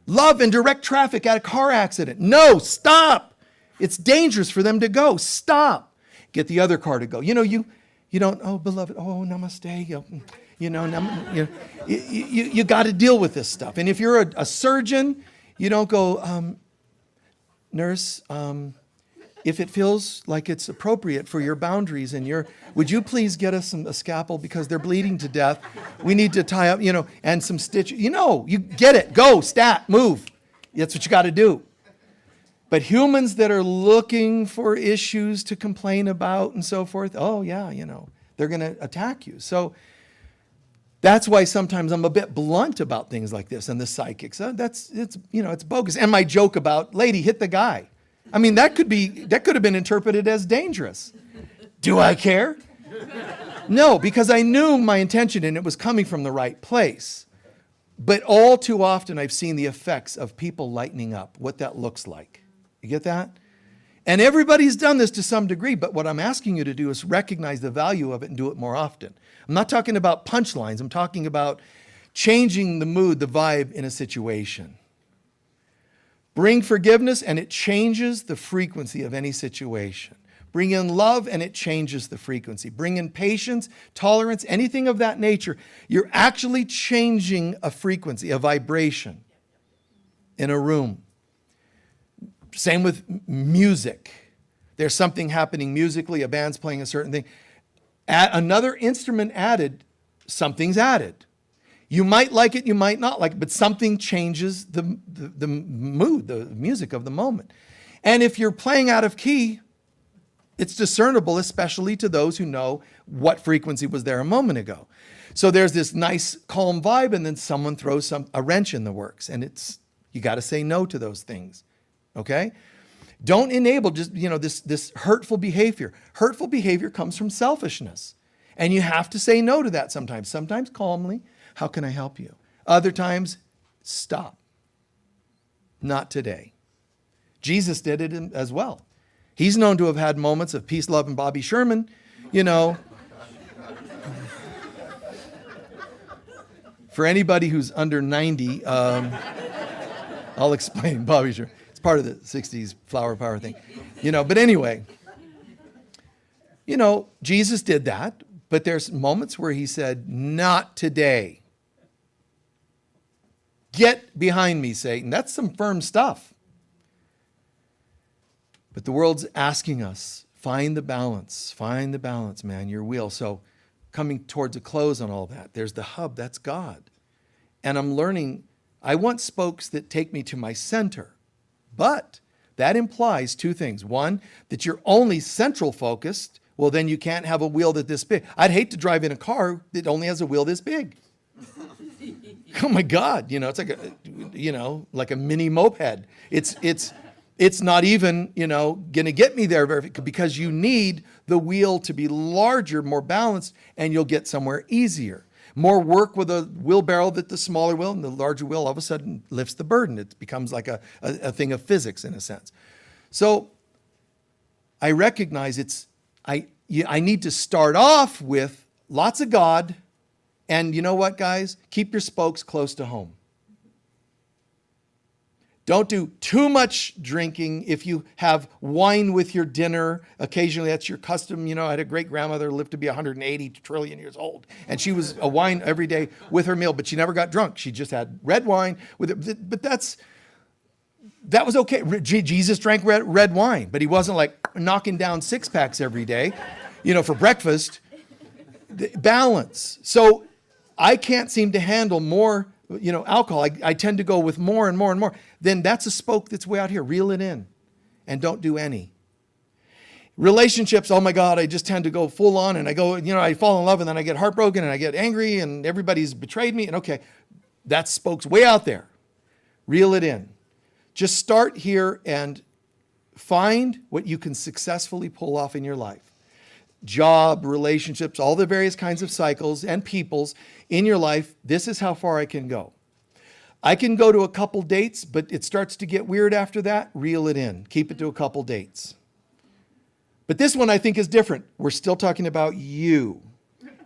Love and direct traffic at a car accident. No, stop. It's dangerous for them to go. Stop. Get the other car to go. You don't, oh, beloved, oh, namaste. You got to deal with this stuff. And if you're a surgeon, you don't go, nurse, if it feels like it's appropriate for your boundaries and would you please get us a scalpel because they're bleeding to death. We need to tie up, and some stitches. You get it. Go, stat, move. That's what you got to do. But humans that are looking for issues to complain about and so forth, oh yeah, they're going to attack you. So That's why sometimes I'm a bit blunt about things like this and the psychics. It's bogus. And my joke about lady hit the guy. I mean, that could have been interpreted as dangerous. Do I care? No, because I knew my intention and it was coming from the right place. But all too often I've seen the effects of people lightening up, what that looks like. You get that? And everybody's done this to some degree, but what I'm asking you to do is recognize the value of it and do it more often. I'm not talking about punchlines. I'm talking about changing the mood, the vibe in a situation. Bring forgiveness and it changes the frequency of any situation. Bring in love and it changes the frequency. Bring in patience, tolerance, anything of that nature. You're actually changing a frequency, a vibration in a room. Same with music. There's something happening musically, a band's playing a certain thing. Another instrument added, something's added. You might like it, you might not like it, but something changes the mood, the music of the moment. And if you're playing out of key, it's discernible, especially to those who know what frequency was there a moment ago. So there's this nice, calm vibe, and then someone throws a wrench in the works, and you got to say no to those things. Okay? Don't enable just, this hurtful behavior. Hurtful behavior comes from selfishness. And you have to say no to that sometimes. Sometimes calmly, how can I help you? Other times, stop. Not today. Jesus did it as well. He's known to have had moments of peace, love, and Bobby Sherman, For anybody who's under 90, I'll explain Bobby Sherman. It's part of the 60s flower power thing. But anyway, Jesus did that, but there's moments where he said, not today. Get behind me, Satan. That's some firm stuff. But the world's asking us, find the balance, man, your wheel. So coming towards a close on all that, there's the hub, that's God. And I'm learning, I want spokes that take me to my center. But that implies two things. One, that you're only central focused. Well, then you can't have a wheel that's this big. I'd hate to drive in a car that only has a wheel this big. Oh my God, it's like like a mini moped. It's not even, going to get me there because you need the wheel to be larger, more balanced, and you'll get somewhere easier. More work with a wheelbarrow that the smaller wheel, and the larger wheel all of a sudden lifts the burden. It becomes like a thing of physics in a sense. So I recognize I need to start off with lots of God, and you know what, guys? Keep your spokes close to home. Don't do too much drinking. If you have wine with your dinner, occasionally that's your custom. I had a great grandmother who lived to be 180 trillion years old. And she was a wine every day with her meal, but she never got drunk. She just had red wine with it. But that was okay. Jesus drank red wine, but he wasn't like knocking down 6-packs every day, for breakfast. Balance. So I can't seem to handle more alcohol. I tend to go with more and more and more. Then that's a spoke that's way out here. Reel it in and don't do any. Relationships, oh my God, I just tend to go full on and I go, I fall in love and then I get heartbroken and I get angry and everybody's betrayed me. And okay, that spoke's way out there. Reel it in. Just start here and find what you can successfully pull off in your life. Job, relationships, all the various kinds of cycles and peoples in your life. This is how far I can go. I can go to a couple dates, but it starts to get weird after that. Reel it in. Keep it to a couple dates. But this one I think is different. We're still talking about you.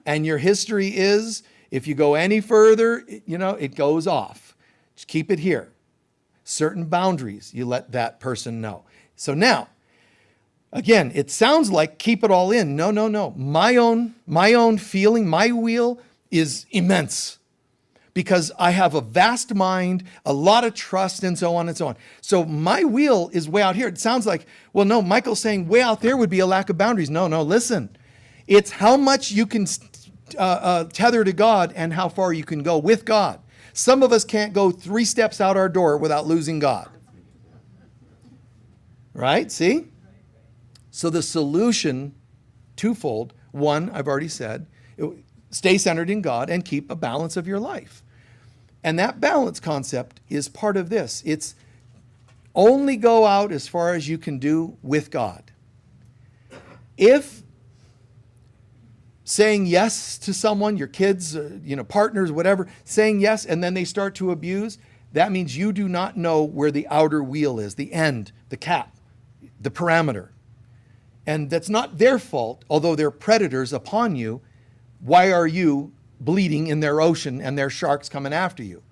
And your history is, if you go any further, it goes off. Just keep it here. Certain boundaries, you let that person know. So now, again, it sounds like keep it all in. No. My own feeling, my wheel is immense because I have a vast mind, a lot of trust, and so on and so on. So my wheel is way out here. It sounds like, well, no, Michael's saying way out there would be a lack of boundaries. No, listen. It's how much you can tether to God and how far you can go with God. Some of us can't go 3 steps out our door without losing God. Right? See? So the solution, twofold. One, I've already said, stay centered in God and keep a balance of your life. And that balance concept is part of this. It's only go out as far as you can do with God. If saying yes to someone, your kids, partners, whatever, saying yes, and then they start to abuse, that means you do not know where the outer wheel is, the end, the cap, the parameter. And that's not their fault, although they're predators upon you. Why are you bleeding in their ocean and their sharks coming after you?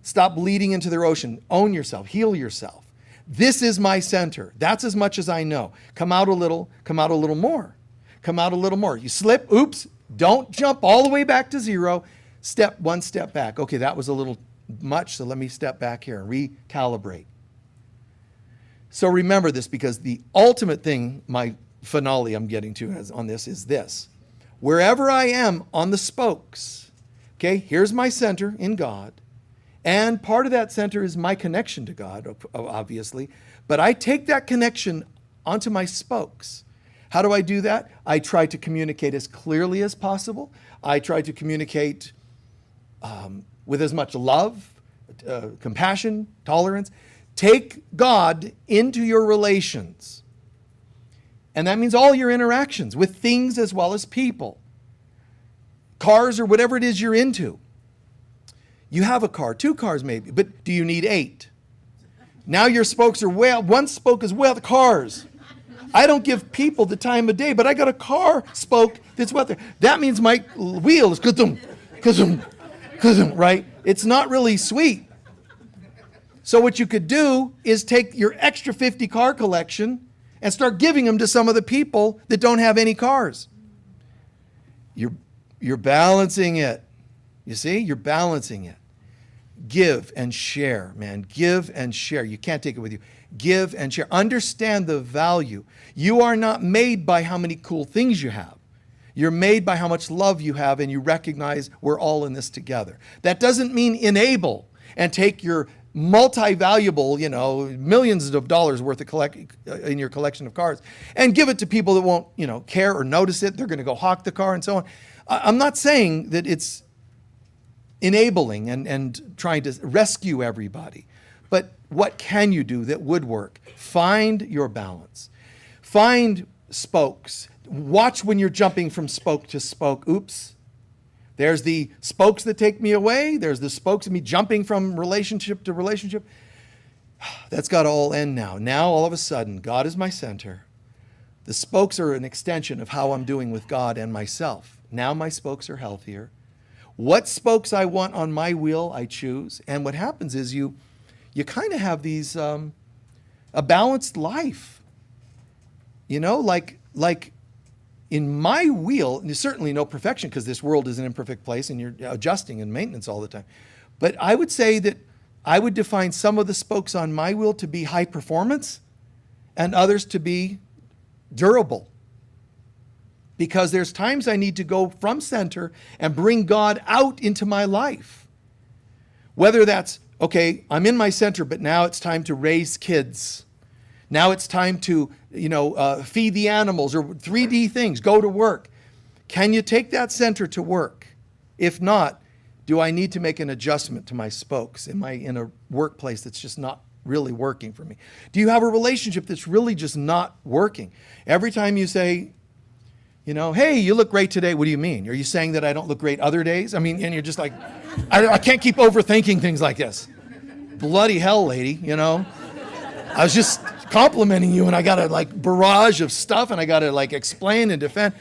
Stop bleeding into their ocean. Own yourself. Heal yourself. This is my center. That's as much as I know. Come out a little more. Come out a little more. You slip, oops, don't jump all the way back to zero. One step back. Okay, that was a little much, so let me step back here and recalibrate. So remember this, because the ultimate thing, my finale I'm getting to on this is this. Wherever I am on the spokes, okay, here's my center in God. And part of that center is my connection to God, obviously. But I take that connection onto my spokes. How do I do that? I try to communicate as clearly as possible. I try to communicate with as much love, compassion, tolerance. Take God into your relations. And that means all your interactions with things as well as people. Cars or whatever it is you're into. You have a car, 2 cars maybe, but do you need 8? Now your spokes are one spoke is the cars. I don't give people the time of day, but I got a car spoke that's what there. That means my wheel is kazum, right? It's not really sweet. So what you could do is take your extra 50 car collection and start giving them to some of the people that don't have any cars. You're balancing it. You see? You're balancing it. Give and share, man. Give and share. You can't take it with you. Give and share. Understand the value. You are not made by how many cool things you have. You're made by how much love you have, and you recognize we're all in this together. That doesn't mean enable and take your multi-valuable, millions of dollars worth of in your collection of cars and give it to people that won't, care or notice it. They're going to go hawk the car and so on. I'm not saying that it's enabling and trying to rescue everybody. But what can you do that would work? Find your balance. Find spokes. Watch when you're jumping from spoke to spoke. Oops. There's the spokes that take me away. There's the spokes of me jumping from relationship to relationship. That's got to all end now. Now, all of a sudden, God is my center. The spokes are an extension of how I'm doing with God and myself. Now my spokes are healthier. What spokes I want on my wheel, I choose. And what happens is you kind of have these, a balanced life. Like in my wheel, and there's certainly no perfection because this world is an imperfect place and you're adjusting and maintenance all the time. But I would say that I would define some of the spokes on my wheel to be high performance and others to be durable. Because there's times I need to go from center and bring God out into my life. Whether that's, okay, I'm in my center, but now it's time to raise kids. Now it's time to, feed the animals or 3D things, go to work. Can you take that center to work? If not, do I need to make an adjustment to my spokes? Am I in a workplace that's just not really working for me? Do you have a relationship that's really just not working? Every time you say, hey, you look great today. What do you mean? Are you saying that I don't look great other days? I mean, and you're just like, I can't keep overthinking things like this. Bloody hell, lady, I was just complimenting you and I got a barrage of stuff and I got to explain and defend.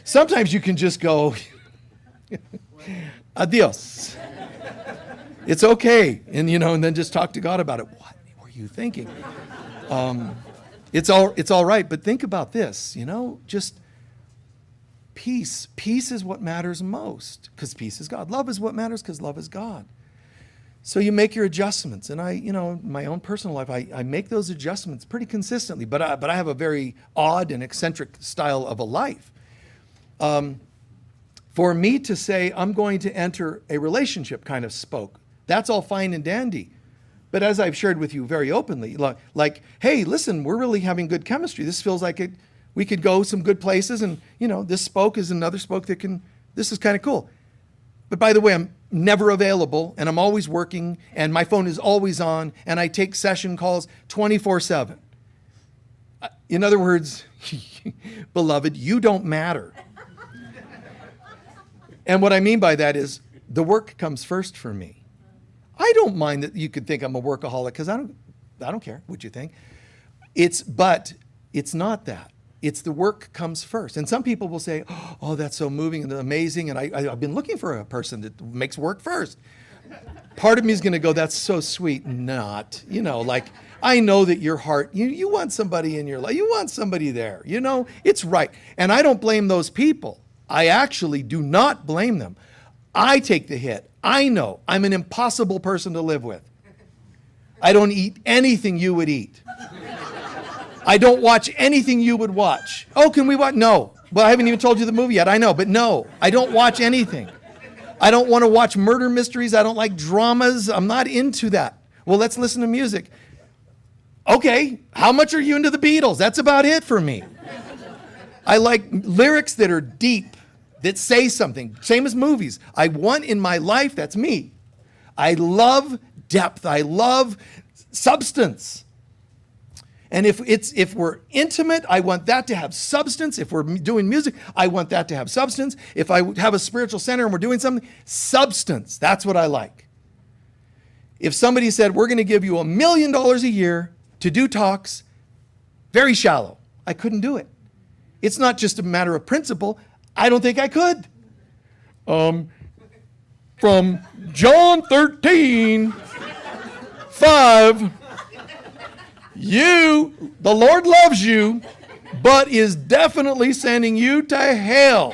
Sometimes you can just go, adios. It's okay. And, and then just talk to God about it. What were you thinking? It's all right. But think about this, just peace. Peace is what matters most because peace is God. Love is what matters because love is God. So you make your adjustments. And in my own personal life, I make those adjustments pretty consistently, but I have a very odd and eccentric style of a life. For me to say I'm going to enter a relationship kind of spoke, that's all fine and dandy. But as I've shared with you very openly, like, hey, listen, we're really having good chemistry. This feels like we could go some good places and, this spoke is another spoke that can this is kind of cool. But by the way, I'm never available, and I'm always working, and my phone is always on, and I take session calls 24/7. In other words, beloved, you don't matter. And what I mean by that is the work comes first for me. I don't mind that you could think I'm a workaholic, because I don't care what you think. But it's not that. It's the work comes first. And some people will say, oh, that's so moving and amazing, and I've been looking for a person that makes work first. Part of me is going to go, that's so sweet. Not. Like, I know that your heart, you want somebody in your life. You want somebody there. It's right. And I don't blame those people. I actually do not blame them. I take the hit. I know I'm an impossible person to live with. I don't eat anything you would eat. I don't watch anything you would watch. Oh, can we watch? No. Well, I haven't even told you the movie yet. I know, but no, I don't watch anything. I don't want to watch murder mysteries. I don't like dramas. I'm not into that. Well, let's listen to music. Okay, how much are you into the Beatles? That's about it for me. I like lyrics that are deep, that say something. Same as movies. I want in my life, that's me. I love depth. I love substance. And if we're intimate, I want that to have substance. If we're doing music, I want that to have substance. If I have a spiritual center and we're doing something, substance. That's what I like. If somebody said, we're going to give you $1 million a year to do talks, very shallow, I couldn't do it. It's not just a matter of principle. I don't think I could. From John 13:5, the Lord loves you, but is definitely sending you to hell.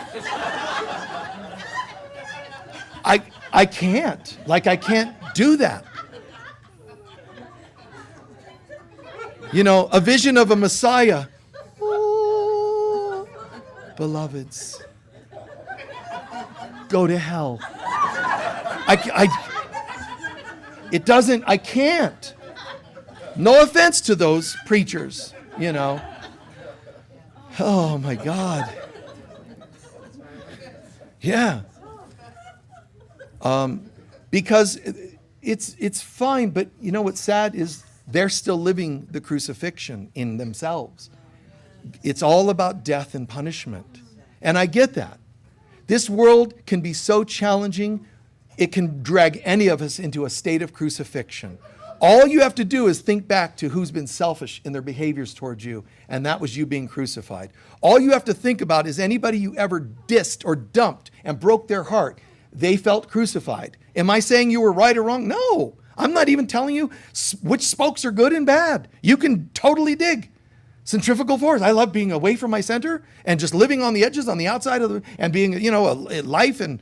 I can't. I can't do that. A vision of a Messiah. Oh, beloveds, go to hell. I can't. No offense to those preachers, Oh my God. Yeah. Because it's fine, but what's sad is they're still living the crucifixion in themselves. It's all about death and punishment. And I get that. This world can be so challenging, it can drag any of us into a state of crucifixion. All you have to do is think back to who's been selfish in their behaviors towards you, and that was you being crucified. All you have to think about is anybody you ever dissed or dumped and broke their heart, they felt crucified. Am I saying you were right or wrong? No. I'm not even telling you which spokes are good and bad. You can totally dig. Centrifugal force. I love being away from my center and just living on the edges, on the outside of and being, a life and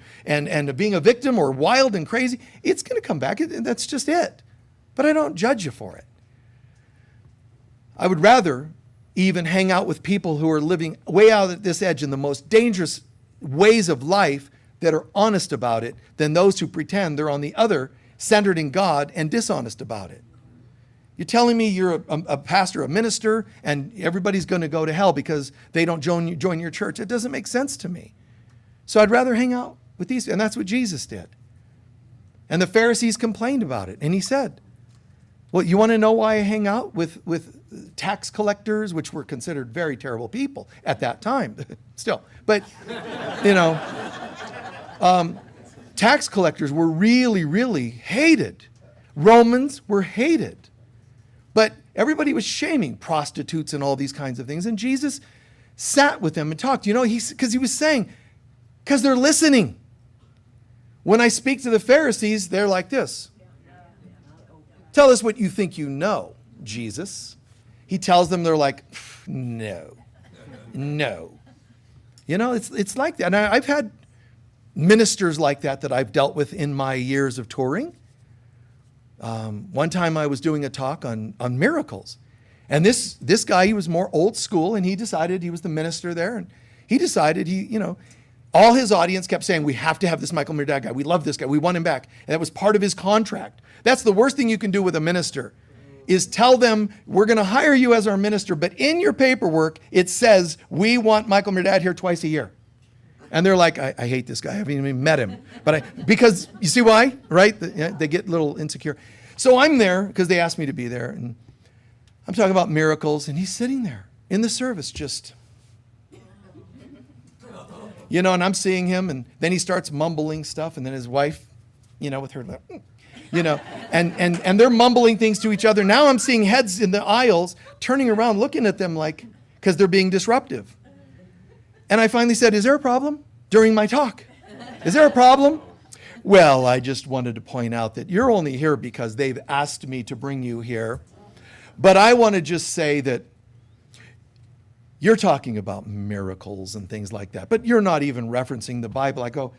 being a victim or wild and crazy. It's going to come back. That's just it. But I don't judge you for it. I would rather even hang out with people who are living way out at this edge in the most dangerous ways of life that are honest about it than those who pretend they're on the other, centered in God and dishonest about it. You're telling me you're a pastor, a minister, and everybody's going to go to hell because they don't join your church. It doesn't make sense to me. So I'd rather hang out with these, and that's what Jesus did. And the Pharisees complained about it, and he said, well, you want to know why I hang out with tax collectors, which were considered very terrible people at that time, still. But, tax collectors were really, really hated. Romans were hated. But everybody was shaming prostitutes and all these kinds of things. And Jesus sat with them and talked, because he was saying, because they're listening. When I speak to the Pharisees, they're like this. Tell us what you think you know, Jesus. He tells them, they're like, no. It's like that. And I've had ministers like that I've dealt with in my years of touring. One time I was doing a talk on miracles. And this guy, he was more old school, and he decided he was the minister there. And he decided all his audience kept saying, we have to have this Michael Mirdad guy. We love this guy. We want him back. And that was part of his contract. That's the worst thing you can do with a minister, is tell them, we're going to hire you as our minister, but in your paperwork, it says, we want Michael Mirdad here twice a year. And they're like, I hate this guy. I haven't even met him. Because, you see why, right? They get a little insecure. So I'm there because they asked me to be there. And I'm talking about miracles. And he's sitting there in the service just, and I'm seeing him. And then he starts mumbling stuff. And then his wife, with her, and they're mumbling things to each other. Now I'm seeing heads in the aisles turning around, looking at them because they're being disruptive. And I finally said, is there a problem during my talk? Is there a problem? Well, I just wanted to point out that you're only here because they've asked me to bring you here. But I want to just say that you're talking about miracles and things like that, but you're not even referencing the Bible. I go,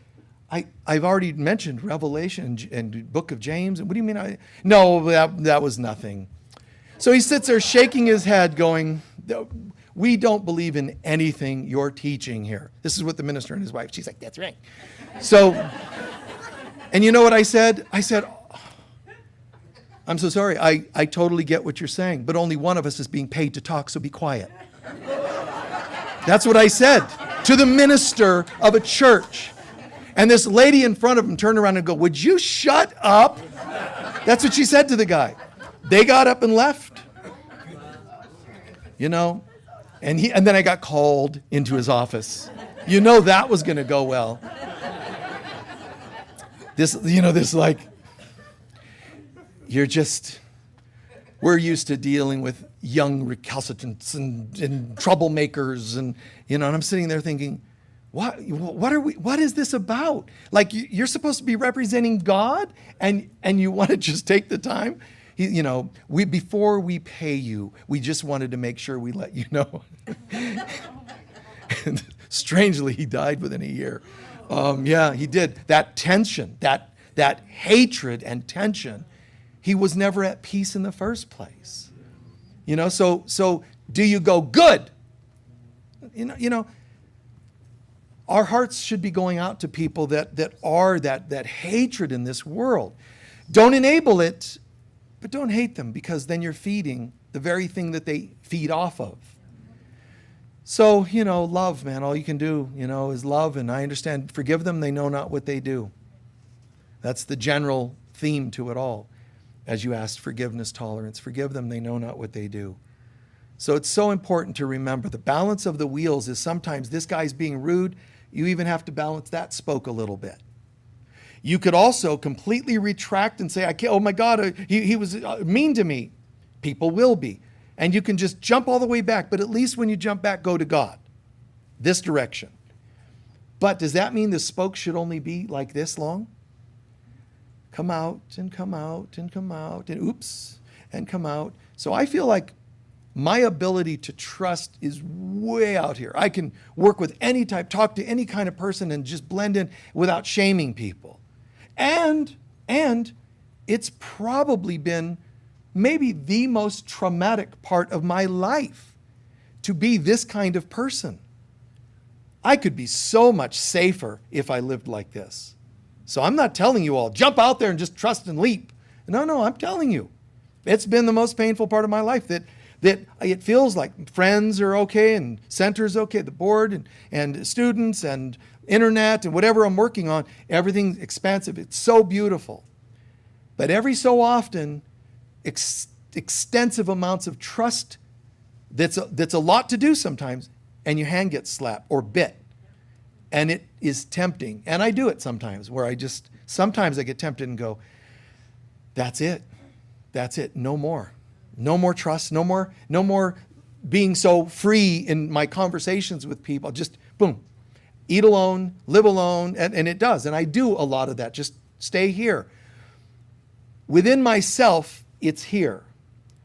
I've already mentioned Revelation and Book of James. And what do you mean? No, that was nothing. So he sits there shaking his head going, we don't believe in anything you're teaching here. This is what the minister and his wife, she's like, that's right. So, and you know what I said? I said, I'm so sorry. I totally get what you're saying, but only one of us is being paid to talk, so be quiet. That's what I said to the minister of a church. And this lady in front of him turned around and go, would you shut up? That's what she said to the guy. They got up and left. And then I got called into his office. That was going to go well. We're used to dealing with young recalcitrants and troublemakers. And I'm sitting there thinking, what is this about? Like, you're supposed to be representing God and you want to just take the time? Before we pay you, we just wanted to make sure we let you know. And strangely, he died within a year. Yeah, he did. That tension, that hatred and tension, he was never at peace in the first place. So do you go, good? Our hearts should be going out to people that are that hatred in this world. Don't enable it, but don't hate them, because then you're feeding the very thing that they feed off of. So, love, man. All you can do, is love. And I understand, forgive them, they know not what they do. That's the general theme to it all. As you asked, forgiveness, tolerance. Forgive them, they know not what they do. So it's so important to remember the balance of the wheels is sometimes this guy's being rude. You even have to balance that spoke a little bit. You could also completely retract and say, oh my God, he was mean to me. People will be. And you can just jump all the way back, but at least when you jump back, go to God, this direction. But does that mean the spoke should only be like this long? Come out and come out and come out and oops and come out. So I feel like my ability to trust is way out here. I can work with any type, talk to any kind of person and just blend in without shaming people. And it's probably been maybe the most traumatic part of my life to be this kind of person. I could be so much safer if I lived like this. So I'm not telling you all, jump out there and just trust and leap. No, I'm telling you. It's been the most painful part of my life that it feels like friends are okay and center's okay, the board and students and internet and whatever I'm working on, everything's expansive. It's so beautiful. But every so often, extensive amounts of trust that's a lot to do sometimes, and your hand gets slapped or bit. And it is tempting. And I do it sometimes where sometimes I get tempted and go, that's it. That's it. No more. No more trust. No more being so free in my conversations with people. Just boom, eat alone, live alone. And it does. And I do a lot of that. Just stay here. Within myself, it's here.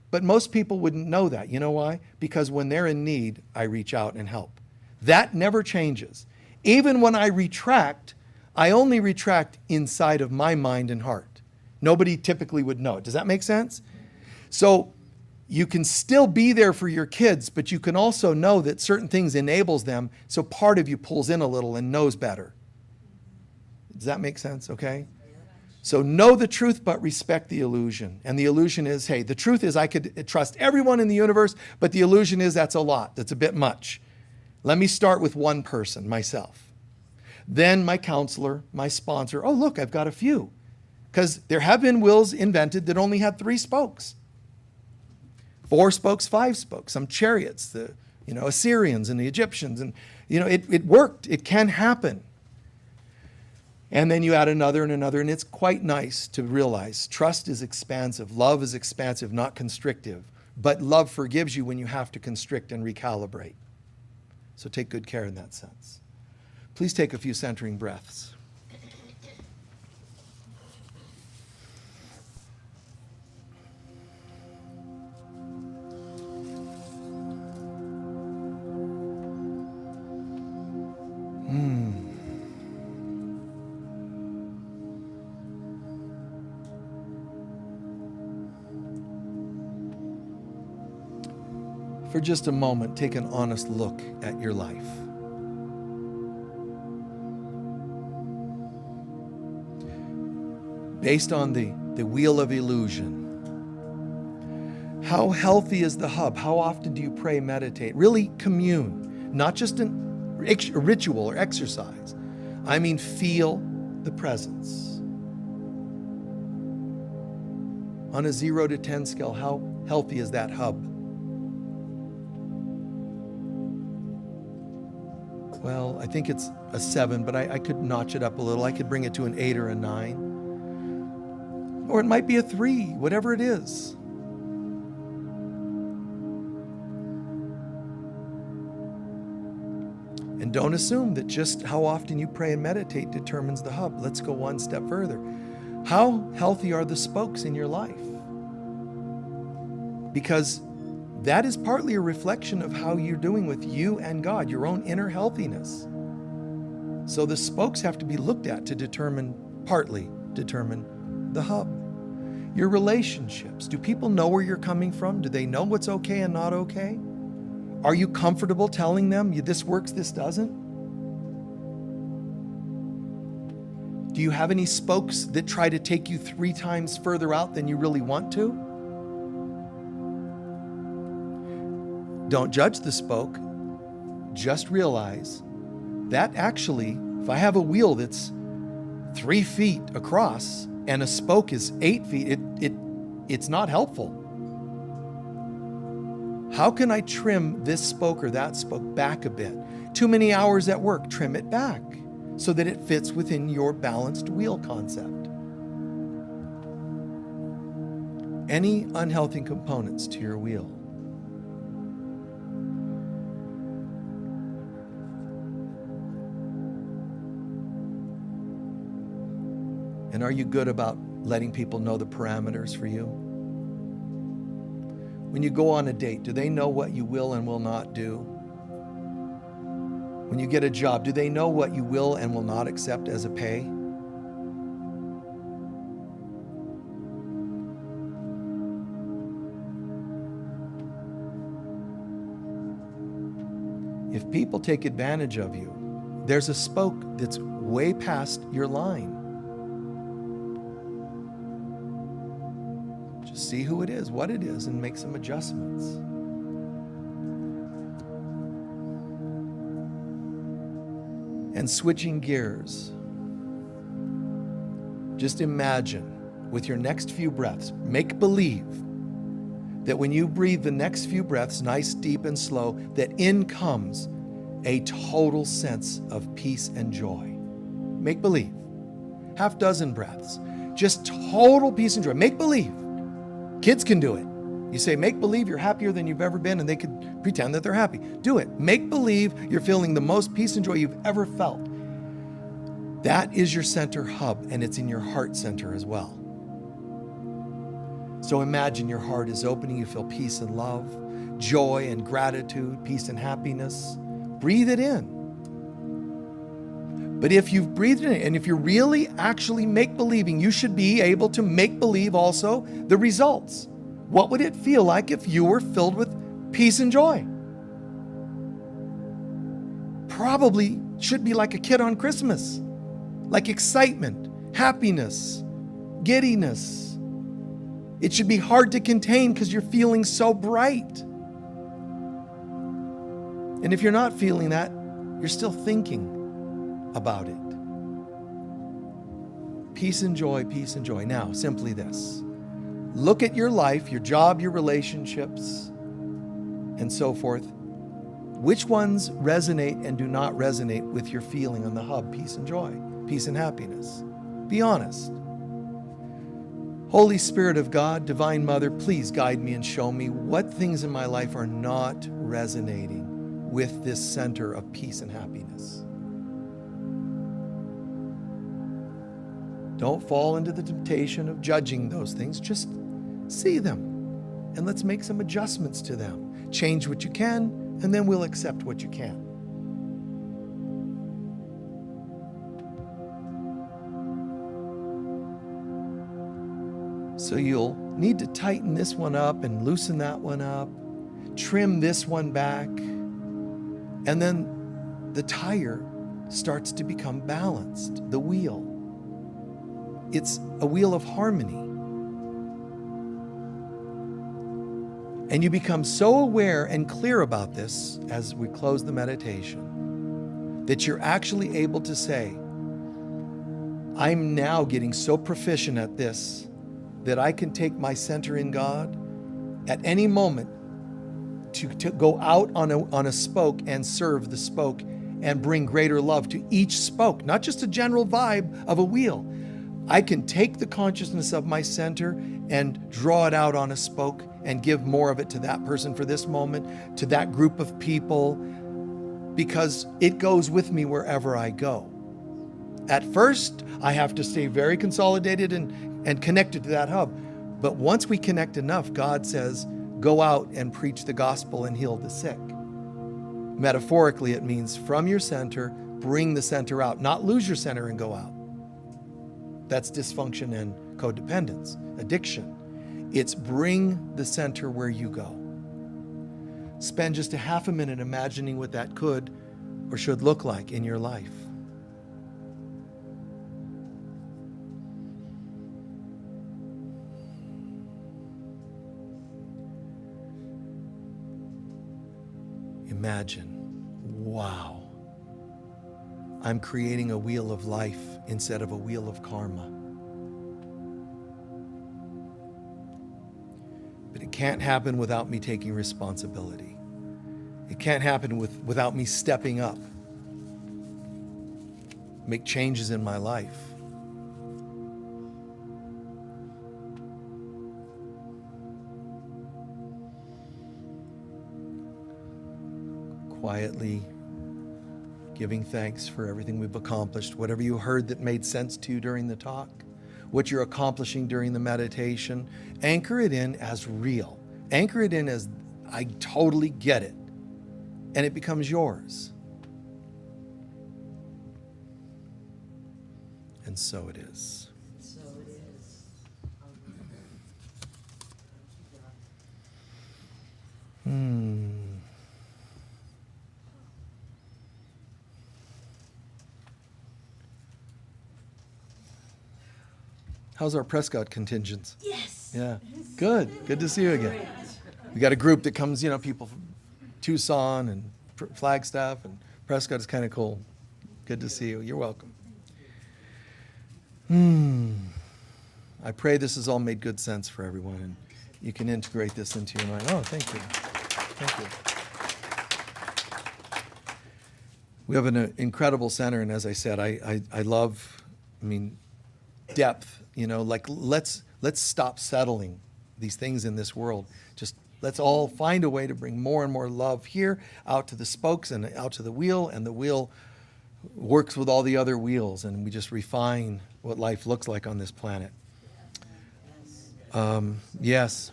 But most people wouldn't know that. You know why? Because when they're in need, I reach out and help. That never changes. Even when I retract, I only retract inside of my mind and heart. Nobody typically would know it. Does that make sense? So you can still be there for your kids, but you can also know that certain things enables them, so part of you pulls in a little and knows better. Does that make sense? Okay? So know the truth, but respect the illusion. And the illusion is, hey, the truth is I could trust everyone in the universe, but the illusion is that's a lot. That's a bit much. Let me start with one person, myself. Then my counselor, my sponsor, oh, look, I've got a few. Because there have been wheels invented that only had 3 spokes. 4 spokes, 5 spokes. Some chariots, the Assyrians and the Egyptians. And, it worked. It can happen. And then you add another and another, and it's quite nice to realize trust is expansive. Love is expansive, not constrictive. But love forgives you when you have to constrict and recalibrate. So take good care in that sense. Please take a few centering breaths. For just a moment, take an honest look at your life. Based on the wheel of illusion, how healthy is the hub? How often do you pray, meditate? Really commune, not just a ritual or exercise. I mean, feel the presence. On a 0 to 10 scale, how healthy is that hub? Well, I think it's a 7, but I could notch it up a little. I could bring it to an 8 or a 9. Or it might be a 3, whatever it is. And don't assume that just how often you pray and meditate determines the hub. Let's go one step further. How healthy are the spokes in your life? Because that is partly a reflection of how you're doing with you and God, your own inner healthiness. So the spokes have to be looked at to partly determine the hub. Your relationships. Do people know where you're coming from? Do they know what's okay and not okay? Are you comfortable telling them this works, this doesn't? Do you have any spokes that try to take you 3 times further out than you really want to? Don't judge the spoke. Just realize that actually, if I have a wheel that's 3 feet across and a spoke is 8 feet, it's not helpful. How can I trim this spoke or that spoke back a bit? Too many hours at work, trim it back so that it fits within your balanced wheel concept. Any unhealthy components to your wheel? And are you good about letting people know the parameters for you? When you go on a date, do they know what you will and will not do? When you get a job, do they know what you will and will not accept as a pay? If people take advantage of you, there's a spoke that's way past your line. Just see who it is, what it is, and make some adjustments. And switching gears, just imagine with your next few breaths, make believe that when you breathe the next few breaths, nice, deep, and slow, that in comes a total sense of peace and joy. Make believe. Half dozen breaths. Just total peace and joy. Make believe. Kids can do it. You say, make believe you're happier than you've ever been, and they could pretend that they're happy. Do it. Make believe you're feeling the most peace and joy you've ever felt. That is your center hub, and it's in your heart center as well. So imagine your heart is opening. You feel peace and love, joy and gratitude, peace and happiness. Breathe it in. But if you've breathed it in, and if you're really actually make-believing, you should be able to make believe also the results. What would it feel like if you were filled with peace and joy? Probably should be like a kid on Christmas. Like excitement, happiness, giddiness. It should be hard to contain because you're feeling so bright. And if you're not feeling that, you're still thinking about it. Peace and joy, peace and joy. Now, simply this. Look at your life, your job, your relationships, and so forth. Which ones resonate and do not resonate with your feeling on the hub, peace and joy, peace and happiness? Be honest. Holy Spirit of God, Divine Mother, please guide me and show me what things in my life are not resonating with this center of peace and happiness. Don't fall into the temptation of judging those things. Just see them and let's make some adjustments to them. Change what you can, and then we'll accept what you can't. So you'll need to tighten this one up and loosen that one up, trim this one back, and then the tire starts to become balanced, the wheel. It's a wheel of harmony. And you become so aware and clear about this as we close the meditation that you're actually able to say, I'm now getting so proficient at this that I can take my center in God at any moment to go out on a spoke and serve the spoke and bring greater love to each spoke, not just a general vibe of a wheel. I can take the consciousness of my center and draw it out on a spoke and give more of it to that person for this moment, to that group of people, because it goes with me wherever I go. At first, I have to stay very consolidated and connected to that hub. But once we connect enough, God says, go out and preach the gospel and heal the sick. Metaphorically, it means from your center, bring the center out, not lose your center and go out. That's dysfunction and codependence, addiction. It's bring the center where you go. Spend just a half a minute imagining what that could or should look like in your life. Imagine, wow, I'm creating a wheel of life instead of a wheel of karma. But it can't happen without me taking responsibility. It can't happen without me stepping up, make changes in my life. Quietly giving thanks for everything we've accomplished, whatever you heard that made sense to you during the talk, what you're accomplishing during the meditation. Anchor it in as real. Anchor it in as I totally get it, and it becomes yours. And so it is. So it is. How's our Prescott contingents? Yes. Yeah, good. Good to see you again. We got a group that comes, people from Tucson and Flagstaff, and Prescott is kind of cool. Good to see you. You're welcome. I pray this has all made good sense for everyone, and you can integrate this into your mind. Oh, thank you. Thank you. We have an incredible center, and as I said, I love, depth. Let's stop settling these things in this world. Just let's all find a way to bring more and more love here, out to the spokes and out to the wheel, and the wheel works with all the other wheels, and we just refine what life looks like on this planet. Yes.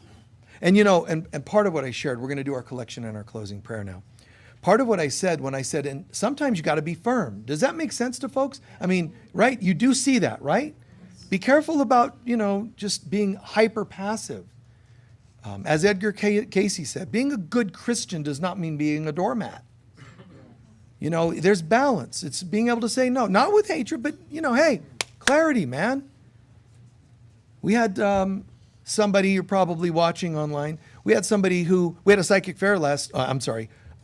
And and part of what I shared, we're going to do our collection and our closing prayer now. Part of what I said when I said, and sometimes you got to be firm. Does that make sense to folks? Right? You do see that, right? Be careful about, just being hyper passive. As Edgar Casey said, being a good Christian does not mean being a doormat. There's balance. It's being able to say no, not with hatred, but, hey, clarity, man. We had somebody, you're probably watching online, we had a psychic fair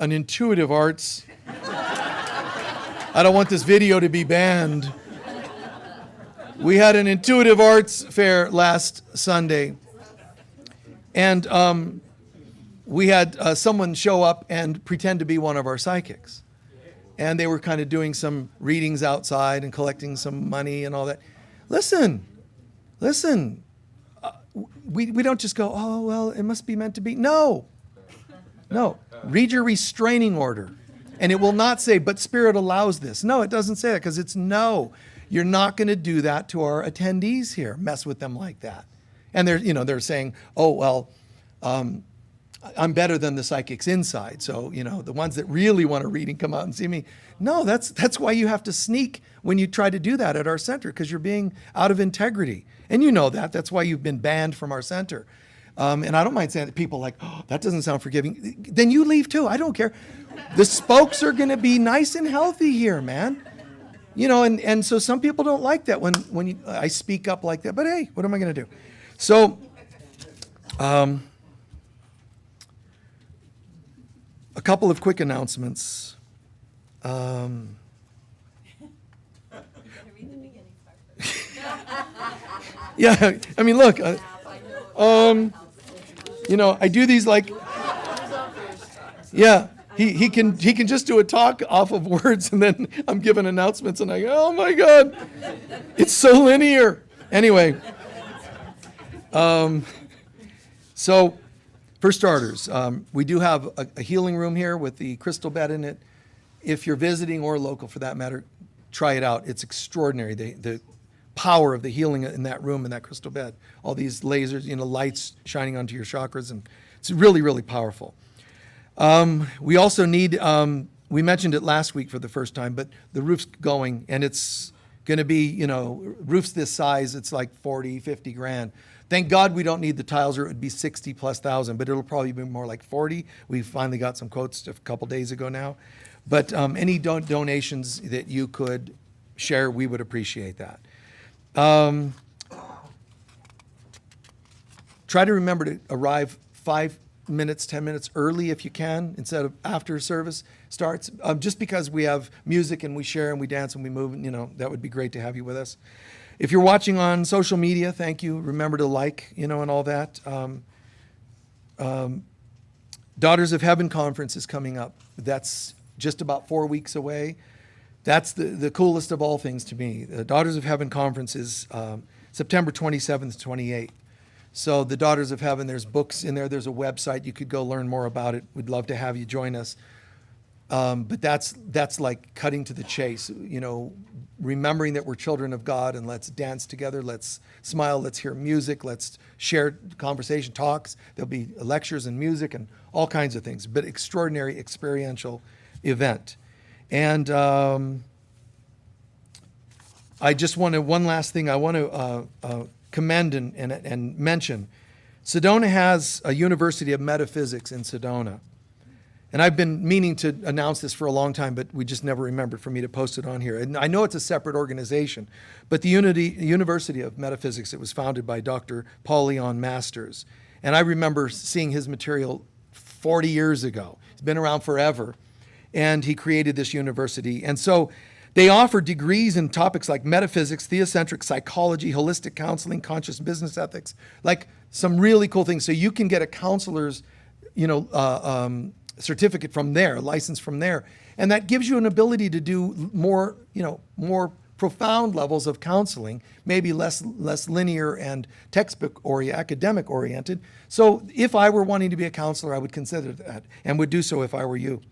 an intuitive arts I don't want this video to be banned. We had an intuitive arts fair last Sunday, and we had someone show up and pretend to be one of our psychics. And they were kind of doing some readings outside and collecting some money and all that. Listen. We don't just go, oh, well, it must be meant to be. No. Read your restraining order. And it will not say, but Spirit allows this. No, it doesn't say that because it's no. You're not going to do that to our attendees here. Mess with them like that. And they're saying, oh, well, I'm better than the psychics inside. So, the ones that really want a reading come out and see me. No, that's why you have to sneak when you try to do that at our center, because you're being out of integrity. And you know that. That's why you've been banned from our center. And I don't mind saying that people like, oh, that doesn't sound forgiving. Then you leave too. I don't care. The spokes are going to be nice and healthy here, man. And so some people don't like that when I speak up like that. But hey, what am I going to do? So, a couple of quick announcements. Yeah, I mean, look, I do these like, yeah, he can just do a talk off of words, and then I'm giving announcements, and I go, oh my God, it's so linear. Anyway, so for starters, we do have a healing room here with the crystal bed in it. If you're visiting or local for that matter, try it out. It's extraordinary. The power of the healing in that room, in that crystal bed. All these lasers, lights shining onto your chakras, and it's really, really powerful. We also need, we mentioned it last week for the first time, but the roof's going, and it's going to be, roofs this size, it's like 40, 50 grand. Thank God we don't need the tiles, or it would be 60 plus thousand, but it'll probably be more like 40. We finally got some quotes a couple days ago now. But any donations that you could share, we would appreciate that. Try to remember to arrive 5 minutes, 10 minutes early if you can, instead of after service starts. Just because we have music and we share and we dance and we move, that would be great to have you with us. If you're watching on social media, thank you. Remember to like, and all that. Daughters of Heaven conference is coming up. That's just about 4 weeks away. That's the coolest of all things to me. The Daughters of Heaven conference is September 27th, 28th. So the Daughters of Heaven, there's books in there. There's a website. You could go learn more about it. We'd love to have you join us. But that's like cutting to the chase, remembering that we're children of God, and let's dance together. Let's smile. Let's hear music. Let's share conversation, talks. There'll be lectures and music and all kinds of things, but extraordinary experiential event. And I just want to, one last thing I want to commend and mention. Sedona has a University of Metaphysics in Sedona. And I've been meaning to announce this for a long time, but we just never remembered for me to post it on here. And I know it's a separate organization, but the University of Metaphysics, it was founded by Dr. Paul Leon Masters. And I remember seeing his material 40 years ago. He's been around forever. And he created this university. And so they offer degrees in topics like metaphysics, theocentric psychology, holistic counseling, conscious business ethics, like some really cool things. So you can get a counselor's, certificate from there, a license from there. And that gives you an ability to do more, more profound levels of counseling, maybe less linear and textbook or academic oriented. So if I were wanting to be a counselor, I would consider that and would do so if I were you.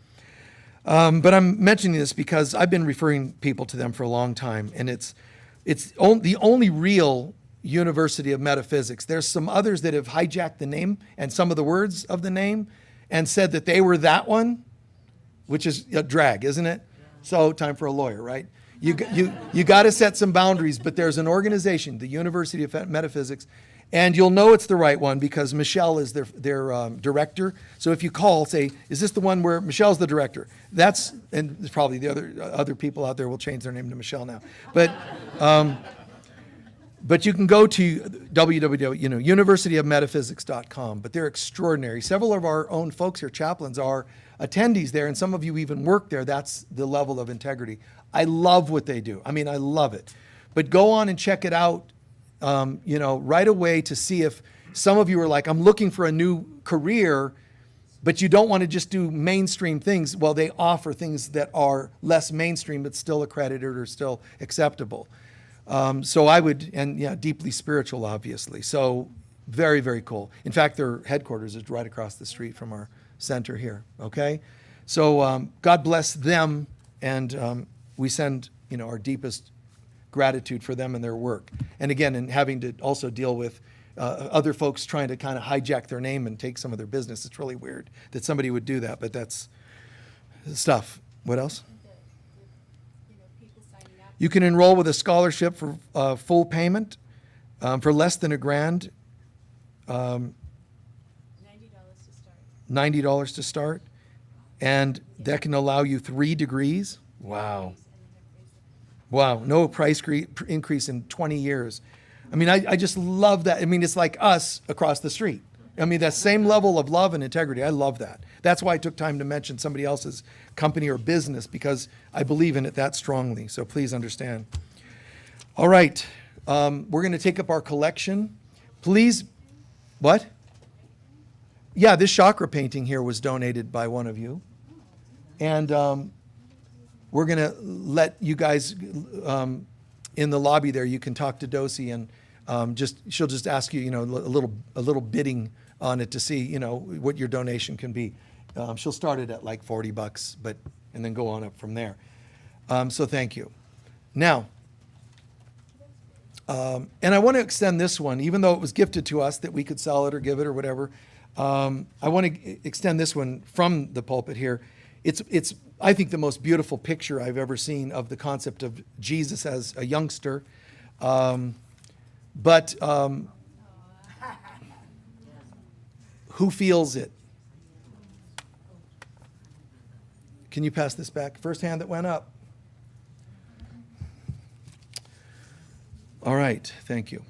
But I'm mentioning this because I've been referring people to them for a long time, and it's the only real University of Metaphysics. There's some others that have hijacked the name and some of the words of the name and said that they were that one, which is a drag, isn't it? So time for a lawyer, right? You got to set some boundaries, but there's an organization, the University of Metaphysics, and you'll know it's the right one because Michelle is their director. So if you call, say, is this the one where Michelle's the director? That's, and there's probably the other people out there will change their name to Michelle now. But you can go to universityofmetaphysics.com, but they're extraordinary. Several of our own folks here, chaplains, are attendees there, and some of you even work there, that's the level of integrity. I love what they do. I mean, I love it. But go on and check it out, right away to see if some of you are like, I'm looking for a new career, but you don't want to just do mainstream things. Well, they offer things that are less mainstream, but still accredited or still acceptable. So I would, and yeah, deeply spiritual, obviously. So very, very cool. In fact, their headquarters is right across the street from our center here, okay? So God bless them, and we send, our deepest gratitude for them and their work. And again, in having to also deal with other folks trying to kind of hijack their name and take some of their business. It's really weird that somebody would do that, but that's stuff. What else? People signing up. You can enroll with a scholarship for full payment for less than $1,000. $90 to start. $90 to start, and that can allow you 3 degrees. Wow. Wow, no price increase in 20 years. I mean, I just love that. I mean, it's like us across the street. I mean, that same level of love and integrity, I love that. That's why I took time to mention somebody else's company or business, because I believe in it that strongly, so please understand. All right, we're going to take up our collection. Please, what? Yeah, this chakra painting here was donated by one of you. And we're going to let you guys, in the lobby there, you can talk to Dosi, and she'll just ask you, a little bidding on it to see, what your donation can be. She'll start it at like $40, and then go on up from there. So thank you. Now, and I want to extend this one, even though it was gifted to us that we could sell it or give it or whatever. I want to extend this one from the pulpit here. It's I think the most beautiful picture I've ever seen of the concept of Jesus as a youngster. But who feels it? Can you pass this back? First hand that went up. All right, thank you.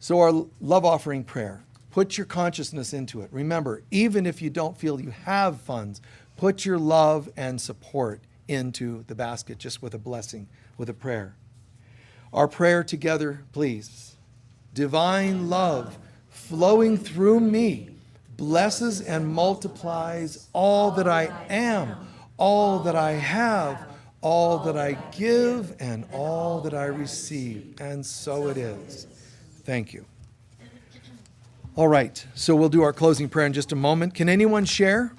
So our love offering prayer. Put your consciousness into it. Remember, even if you don't feel you have funds, put your love and support into the basket, just with a blessing, with a prayer. Our prayer together, please. Divine love flowing through me blesses and multiplies all that I am, all that I have, all that I give, and all that I receive. And so it is. Thank you. All right, so we'll do our closing prayer in just a moment. Can anyone share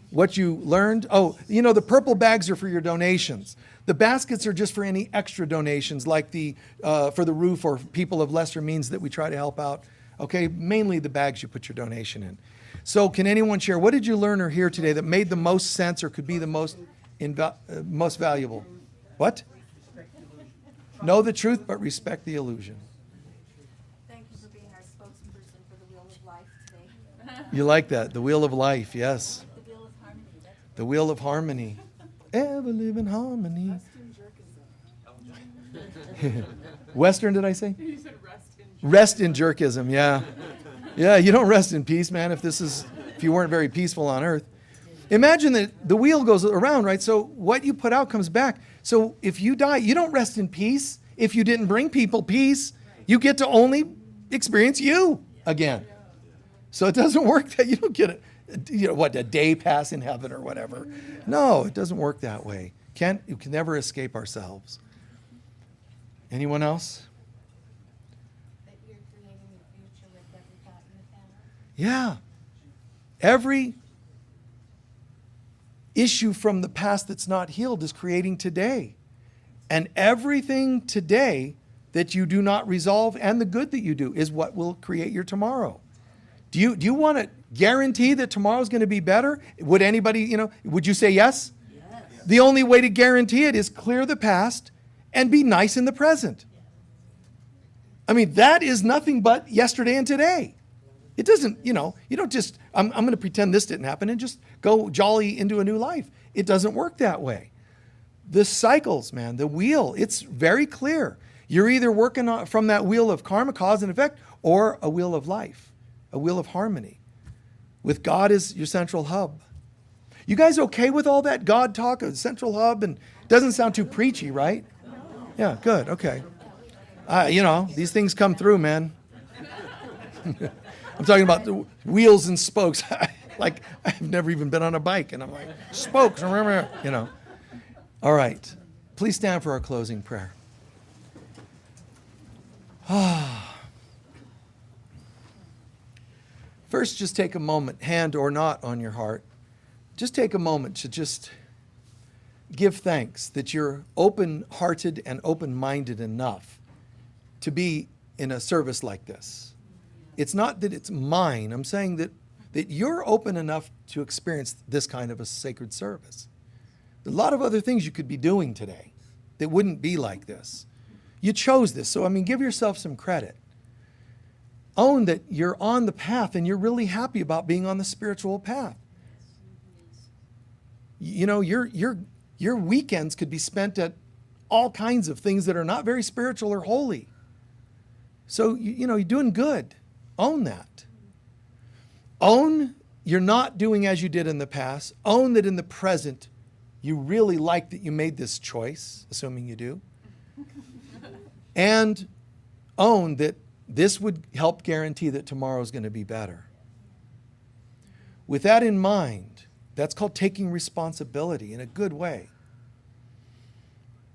what you learned? Oh, the purple bags are for your donations. The baskets are just for any extra donations, like for the roof or people of lesser means that we try to help out. Okay, mainly the bags you put your donation in. So can anyone share, what did you learn or hear today that made the most sense or could be the most valuable? What? Know the truth, but respect the illusion. Thank you for being our spokesperson for the Wheel of Life today. You like that, the wheel of life, yes. The Wheel of Harmony. The wheel of harmony. Ever live in harmony. Western, did I say? You said rest in Rest in jerkism, yeah. Yeah, you don't rest in peace, man, if you weren't very peaceful on earth. Imagine that the wheel goes around, right? So what you put out comes back. So if you die, you don't rest in peace. If you didn't bring people peace, you get to only experience you again. So it doesn't work that you don't get a day pass in heaven or whatever. No, it doesn't work that way. You can never escape ourselves. Anyone else? That you're creating your future with every thought in the family. Yeah. Every issue from the past that's not healed is creating today. And everything today that you do not resolve and the good that you do is what will create your tomorrow. Do you want to guarantee that tomorrow's going to be better? Would anybody, would you say yes? Yes. The only way to guarantee it is clear the past and be nice in the present. I mean, that is nothing but yesterday and today. It doesn't, you don't just, I'm going to pretend this didn't happen and just go jolly into a new life. It doesn't work that way. The cycles, man, the wheel, it's very clear. You're either working from that wheel of karma, cause and effect, or a wheel of life, a wheel of harmony, with God as your central hub. You guys okay with all that God talk of Central Hub? And doesn't sound too preachy, right? Yeah, good, okay. These things come through, man. I'm talking about the wheels and spokes. Like, I've never even been on a bike, and I'm like, spokes, remember. All right, please stand for our closing prayer. First, just take a moment, hand or not on your heart. Just take a moment to just give thanks that you're open-hearted and open-minded enough to be in a service like this. It's not that it's mine. I'm saying that you're open enough to experience this kind of a sacred service. There's a lot of other things you could be doing today that wouldn't be like this. You chose this, so give yourself some credit. Own that you're on the path and you're really happy about being on the spiritual path. Your weekends could be spent at all kinds of things that are not very spiritual or holy. So, you're doing good. Own that. Own you're not doing as you did in the past. Own that in the present, you really like that you made this choice, assuming you do. And own that this would help guarantee that tomorrow is going to be better. With that in mind, that's called taking responsibility in a good way.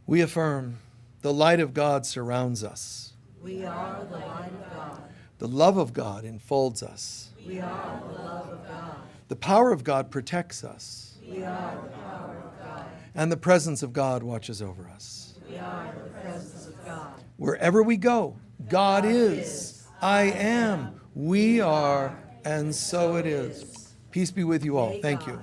We affirm the light of God surrounds us. We are the light of God. The love of God enfolds us. We are the love of God. The power of God protects us. We are the power of God. And the presence of God watches over us. We are the presence of God. Wherever we go, God is, I am, we are, and so it is. Peace be with you all. Thank you.